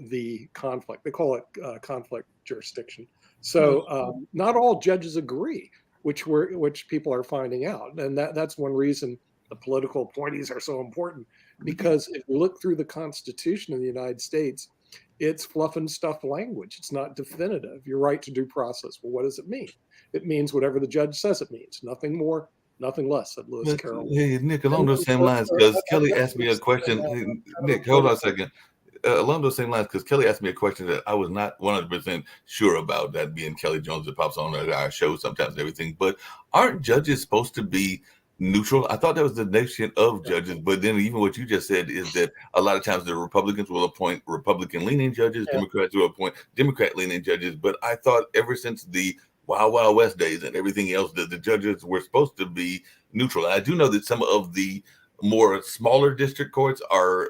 the conflict. They call it conflict jurisdiction. So not all judges agree, which people are finding out, and that's one reason the political appointees are so important. Because if you look through the Constitution of the United States, it's fluff and stuff language. It's not definitive. Your right to due process. Well, what does it mean? It means whatever the judge says it means. Nothing more, nothing less, said Lewis Carroll. Hey, Nick, along those same lines, because Kelly asked me a question. Hey, Nick, hold on a second. Along those same lines, because Kelly asked me a question that I was not 100% sure about, that being Kelly Jones that pops on our show sometimes and everything. But aren't judges supposed to be neutral? I thought that was the nation of judges, but then even what you just said is that a lot of times the Republicans will appoint Republican-leaning judges, Democrats will appoint Democrat-leaning judges. But I thought ever since the Wild Wild West days and everything else that the judges were supposed to be neutral. And I do know that some of the more smaller district courts are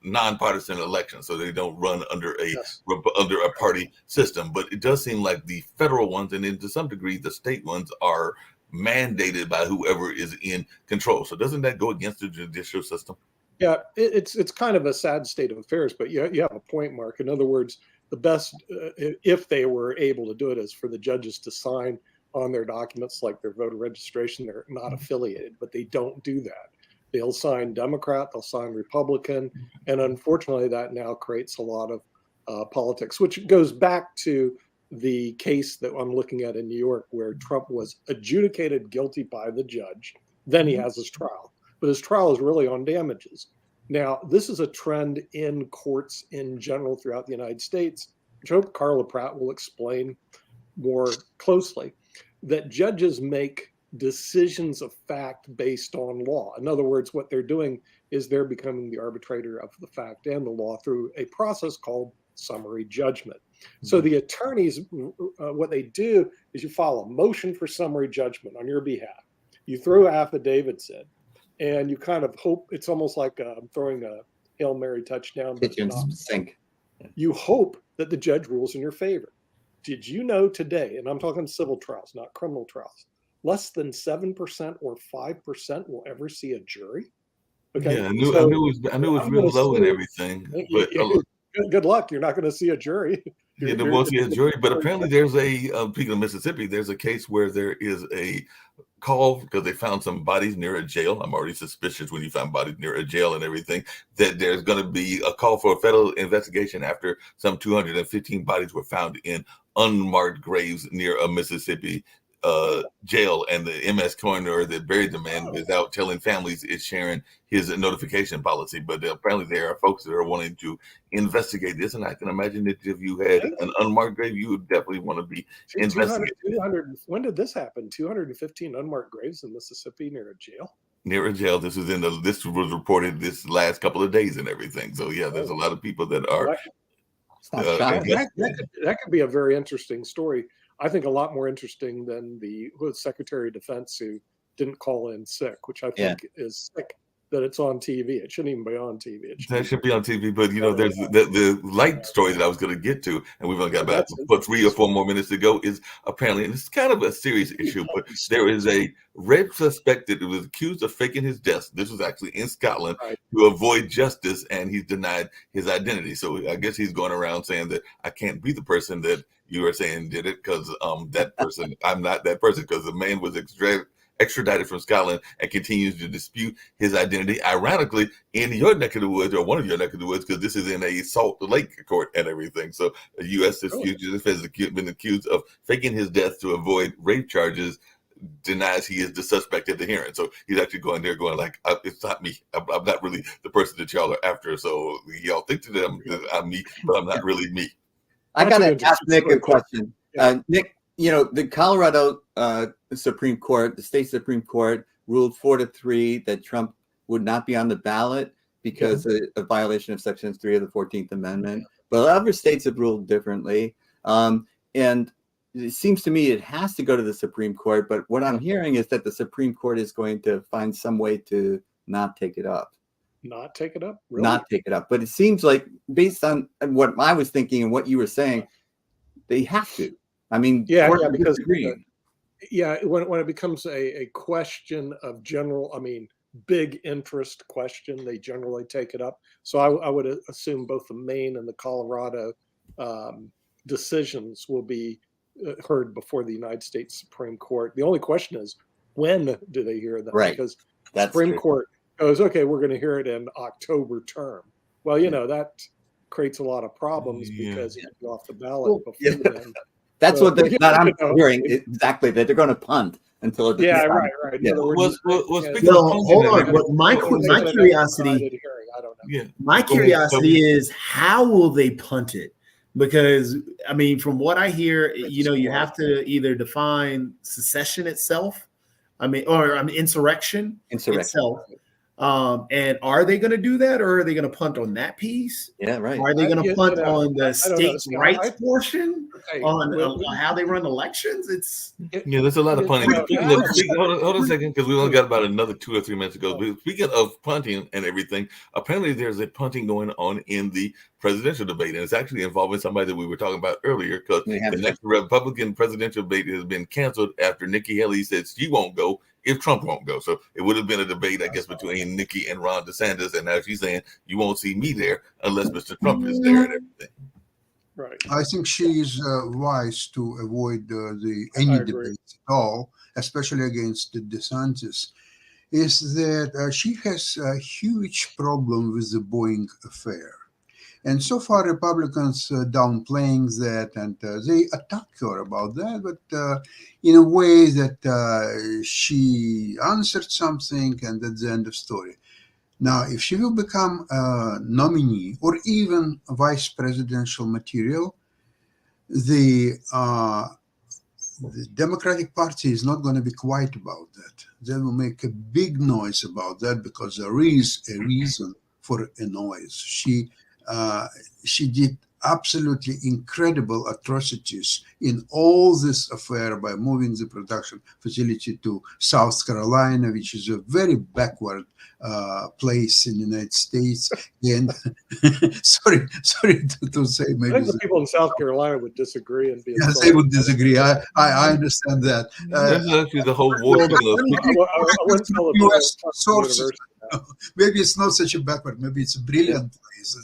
nonpartisan elections, so they don't run under a party system. But it does seem like the federal ones, and then to some degree the state ones, are mandated by whoever is in control. So doesn't that go against the judicial system? Yeah, it's kind of a sad state of affairs, but you have a point, Mark. In other words, the best, if they were able to do it, is for the judges to sign on their documents, like their voter registration. They're not affiliated, but they don't do that. They'll sign Democrat, they'll sign Republican, and unfortunately that now creates a lot of politics, which goes back to the case that I'm looking at in New York, where Trump was adjudicated guilty by the judge. Then he has his trial, but his trial is really on damages. Now, this is a trend in courts in general throughout the United States, which I hope Carla Pratt will explain more closely, that judges make decisions of fact based on law. In other words, what they're doing is they're becoming the arbitrator of the fact and the law through a process called summary judgment. So the attorneys, what they do is you file a motion for summary judgment on your behalf. You throw affidavits in, and you kind of hope, it's almost like throwing a Hail Mary touchdown. Kitchen sink. You hope that the judge rules in your favor. Did you know today, and I'm talking civil trials, not criminal trials, less than 7% or 5% will ever see a jury? Okay. Yeah, I knew it was real low and everything. But good luck. You're not going to see a jury. Yeah, there won't see a jury. But apparently there's speaking of Mississippi, there's a case where there is a call because they found some bodies near a jail. I'm already suspicious when you find bodies near a jail and everything, that there's going to be a call for a federal investigation after some 215 bodies were found in unmarked graves near a Mississippi jail, and the MS coroner that buried the man without telling families is sharing his notification policy. But apparently there are folks that are wanting to investigate this, and I can imagine that if you had an unmarked grave, you would definitely want to be investigated. 200, when did this happen? 215 unmarked graves in Mississippi near a jail? Near a jail. This was reported this last couple of days and everything. So yeah, there's a lot of people that are. That could be a very interesting story. I think a lot more interesting than the Secretary of Defense who didn't call in sick, which I think is sick that it's on TV. It shouldn't even be on TV. That should be on TV, but there's the light story that I was going to get to, and we've only got about 3 or 4 more minutes to go. Is apparently, and it's kind of a serious issue, but there is a rape suspect that was accused of faking his death. This was actually in Scotland to avoid justice, and he's denied his identity. So I guess he's going around saying that I can't be the person that you are saying did it because that person, I'm not that person, because the man was extradited from Scotland and continues to dispute his identity. Ironically, in your neck of the woods, or one of your neck of the woods, because this is in a Salt Lake court and everything. So a U.S. fugitive has been accused of faking his death to avoid rape charges, denies he is the suspect at the hearing. So he's actually going there going like, it's not me. I'm not really the person that y'all are after. So y'all think that I'm me, but I'm not really me. I got to ask Nick a question. Nick, the Colorado Supreme Court, the state Supreme Court ruled 4-3 that Trump would not be on the ballot because of a violation of Section 3 of the 14th Amendment. But other states have ruled differently. And it seems to me it has to go to the Supreme Court. But what I'm hearing is that the Supreme Court is going to find some way to not take it up. Not take it up? Really? Not take it up. But it seems like, based on what I was thinking and what you were saying, they have to. I mean, because when it becomes a question of big interest question, they generally take it up. So I would assume both the Maine and the Colorado decisions will be heard before the United States Supreme Court. The only question is, when do they hear them? Right. Because the Supreme Court goes, okay, we're going to hear it in October term. Well, that creates a lot of problems because you get off the ballot before then. That's what I'm hearing exactly, that they're going to punt until it's right. Yeah. Hold on. My curiosity, my curiosity is, how will they punt it? Because from what I hear, you have to either define secession itself, or insurrection itself. And are they going to do that, or are they going to punt on that piece? Yeah, right. Are they going to punt on the states' rights portion, on how they run elections? There's a lot of punting. Hold on a second, because we only got about another 2 or 3 minutes to go. Speaking of punting and everything, apparently there's a punting going on in the presidential debate, and it's actually involving somebody that we were talking about earlier, because the next Republican presidential debate has been canceled after Nikki Haley said she won't go if Trump won't go. So it would have been a debate, I guess, between Nikki and Ron DeSantis, and now she's saying you won't see me there unless Mr. Trump is there and everything. Right. I think she is wise to avoid any debate at all, especially against the DeSantis. Is that she has a huge problem with the Boeing affair. And so far, Republicans downplaying that, and they attack her about that, but in a way that she answered something, and that's the end of story. Now, if she will become a nominee or even a vice presidential material, the Democratic Party is not going to be quiet about that. They will make a big noise about that, because there is a reason for a noise. She did absolutely incredible atrocities in all this affair by moving the production facility to South Carolina, which is a very backward place in the United States. And sorry to say, maybe I think the people in South Carolina would disagree and be. Yes, they would disagree. I understand that. That's actually the whole war. U.S. sources Maybe it's not such a backward. Maybe it's a brilliant place.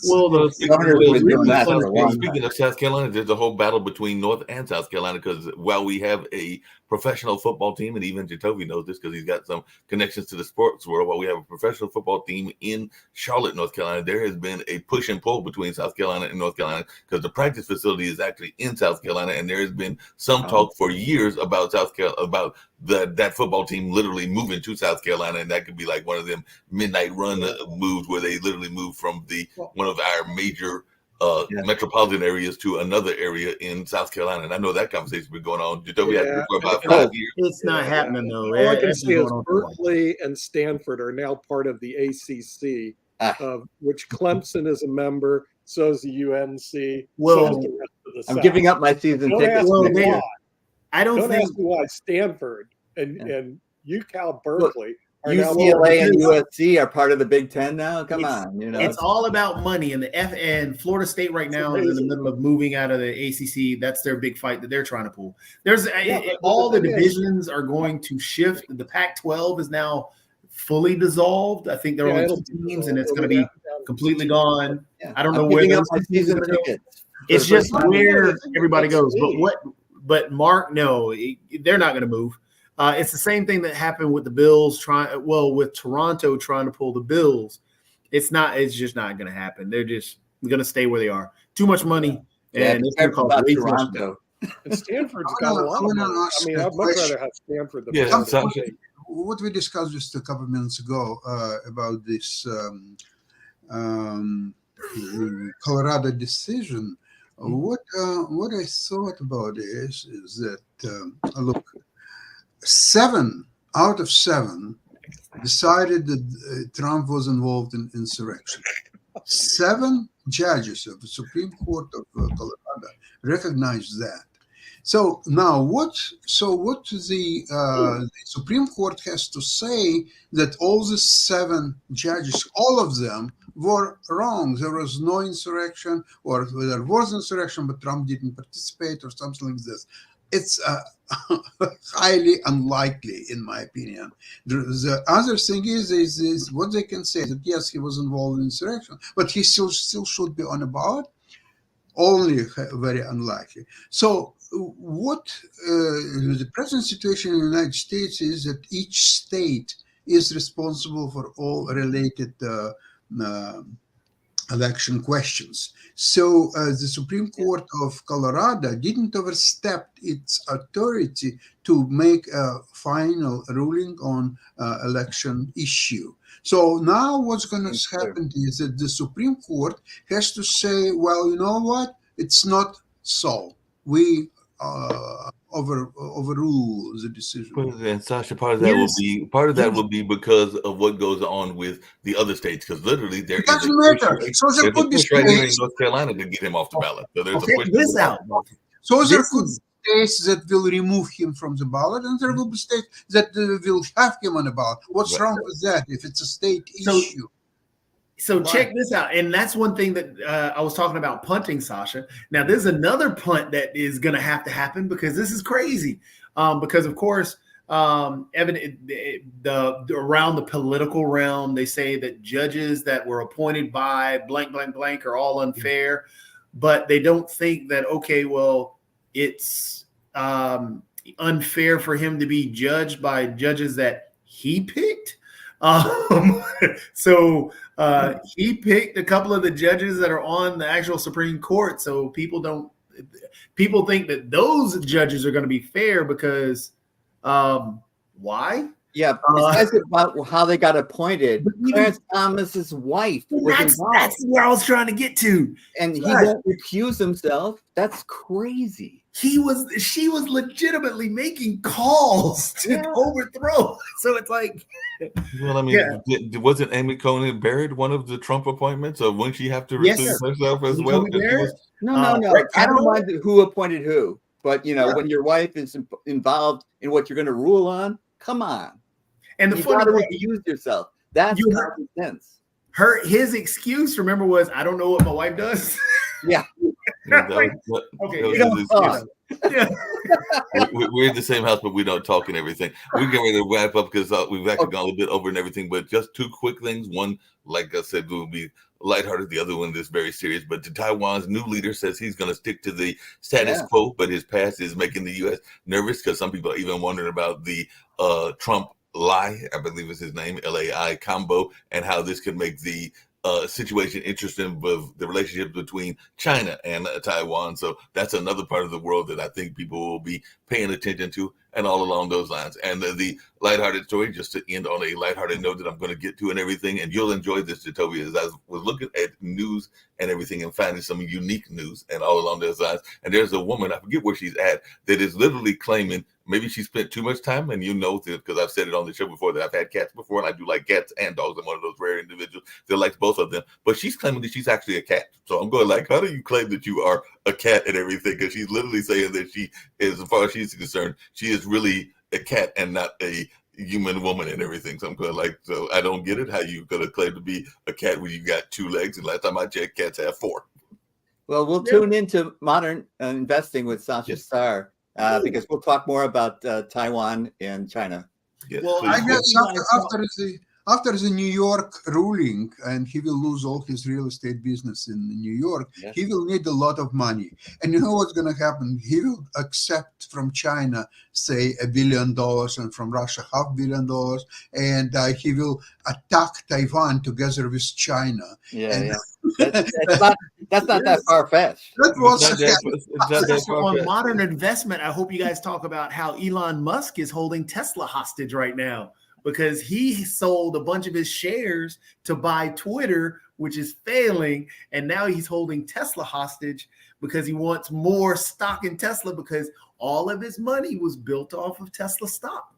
Speaking of South Carolina, there's a whole battle between North and South Carolina because while we have a professional football team, and even Jacoby knows this because he's got some connections to the sports world, while we have a professional football team in Charlotte, North Carolina, there has been a push and pull between South Carolina and North Carolina because the practice facility is actually in South Carolina, and there has been some talk for years about that football team literally moving to South Carolina, and that could be like one of them midnight run moves where they literally move from one of our major metropolitan areas to another area in South Carolina. And I know that conversation's been going on for about 5 years. It's not happening though. All I can say is Berkeley and Stanford are now part of the ACC, of which Clemson is a member. So is the UNC. Well, I'm giving up my season tickets. I don't think ask me why Stanford and UCal Berkeley. UCLA and USC are part of the Big Ten now. Come on, it's all about money, and Florida State right now is in the middle of moving out of the ACC. That's their big fight that they're trying to pull. All the divisions are going to shift. The Pac-12 is now fully dissolved. I think there are only 2 teams, and it's going to be completely gone. I don't know where those season tickets. It's just where everybody goes. But Mark, no, they're not going to move. It's the same thing that happened with the Bills with Toronto trying to pull the Bills. It's just not going to happen. They're just going to stay where they are. Too much money, and it's going to cost way too much. And Stanford's got a lot of money. I mean, I'd much rather have Stanford than what we discussed just a couple of minutes ago about this Colorado decision. What I thought about is that look. 7 out of 7 decided that Trump was involved in insurrection. 7 judges of the Supreme Court of Colorado recognized that. So now, what the Supreme Court has to say that all the 7 judges, all of them, were wrong. There was no insurrection, or there was insurrection, but Trump didn't participate, or something like this. It's highly unlikely, in my opinion. The other thing is what they can say, that yes, he was involved in insurrection, but he still should be on a ballot. Only very unlikely. So what the present situation in the United States is that each state is responsible for all related election questions. So the Supreme Court of Colorado didn't overstep its authority to make a final ruling on election issue. So now what's going to happen is that the Supreme Court has to say, well, you know what? It's not so. We overrule the decision. And Sasha, part of that will be because of what goes on with the other states, because literally there is doesn't matter. So there could be right here in North Carolina to get him off the ballot. So there's check this out. So there could be states that will remove him from the ballot, and there will be states that will have him on the ballot. What's wrong with that if it's a state issue? So check this out. And that's one thing that I was talking about punting, Sasha. Now, there's another punt that is going to have to happen because this is crazy. Because, of course, around the political realm, they say that judges that were appointed by blank, blank, blank are all unfair. But they don't think that, okay, well, it's unfair for him to be judged by judges that he picked. So he picked a couple of the judges that are on the actual Supreme Court. So people think that those judges are going to be fair because why? Yeah, besides about how they got appointed, Clarence Thomas's wife was involved. That's where I was trying to get to. And he won't recuse himself. That's crazy. She was legitimately making calls to overthrow. So it's like, well, I mean, wasn't Amy Coney Barrett one of the Trump appointments? Or wouldn't she have to recuse herself as well? No. I don't mind who appointed who, but when your wife is involved in what you're going to rule on, come on. And the funny thing, use yourself. That's common sense. His excuse, remember, was I don't know what my wife does. Yeah. Okay. Yeah. We're in the same house, but we don't talk and everything. We're getting ready to wrap up because we've actually gone a little bit over and everything. But just two quick things. One, like I said, will be lighthearted. The other one is very serious. But Taiwan's new leader says he's going to stick to the status quo, but his past is making the U.S. nervous because some people are even wondering about the Trump Lai, I believe is his name, LAI combo, and how this could make the situation interesting with the relationship between China and Taiwan. So that's another part of the world that I think people will be paying attention to, and all along those lines. And the lighthearted story, just to end on a lighthearted note that I'm going to get to and everything, and you'll enjoy this, Jatovia, as I was looking at news and everything and finding some unique news and all along those lines. And there's a woman, I forget where she's at, that is literally claiming maybe she spent too much time, and you know, because I've said it on the show before that I've had cats before, and I do like cats and dogs. I'm one of those rare individuals that likes both of them. But she's claiming that she's actually a cat. So I'm going like, how do you claim that you are a cat and everything? Because she's literally saying that she is, as far as she's concerned, she is really a cat and not a human woman and everything. So I'm going like, so I don't get it. How you gonna claim to be a cat when you got 2 legs? And last time I checked, cats have 4. Well, we'll tune into Modern Investing with Sasha Starr. Because we'll talk more about Taiwan and China. Yes, well, I guess after the New York ruling, and he will lose all his real estate business in New York, he will need a lot of money. And you know what's going to happen? He will accept from China, say, $1 billion, and from Russia, $500 million, and he will attack Taiwan together with China. That's not that far-fetched. That was on Modern Investment. I hope you guys talk about how Elon Musk is holding Tesla hostage right now, because he sold a bunch of his shares to buy Twitter, which is failing. And now he's holding Tesla hostage because he wants more stock in Tesla, because all of his money was built off of Tesla stock.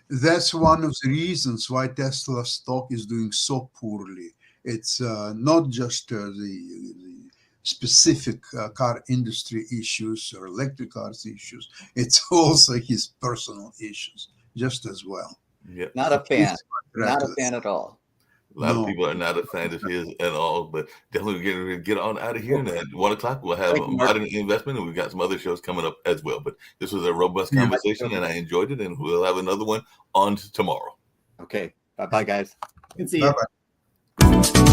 That's one of the reasons why Tesla stock is doing so poorly. It's not just the specific car industry issues or electric cars issues. It's also his personal issues just as well. Yep. Not a fan. Not a fan at all. A lot of people are not a fan of his at all, but definitely get on out of here. And at 1 o'clock, we'll have Modern Investment, and we've got some other shows coming up as well. But this was a robust conversation, and I enjoyed it, and we'll have another one on tomorrow. Okay. Bye-bye, guys. See you. Bye-bye.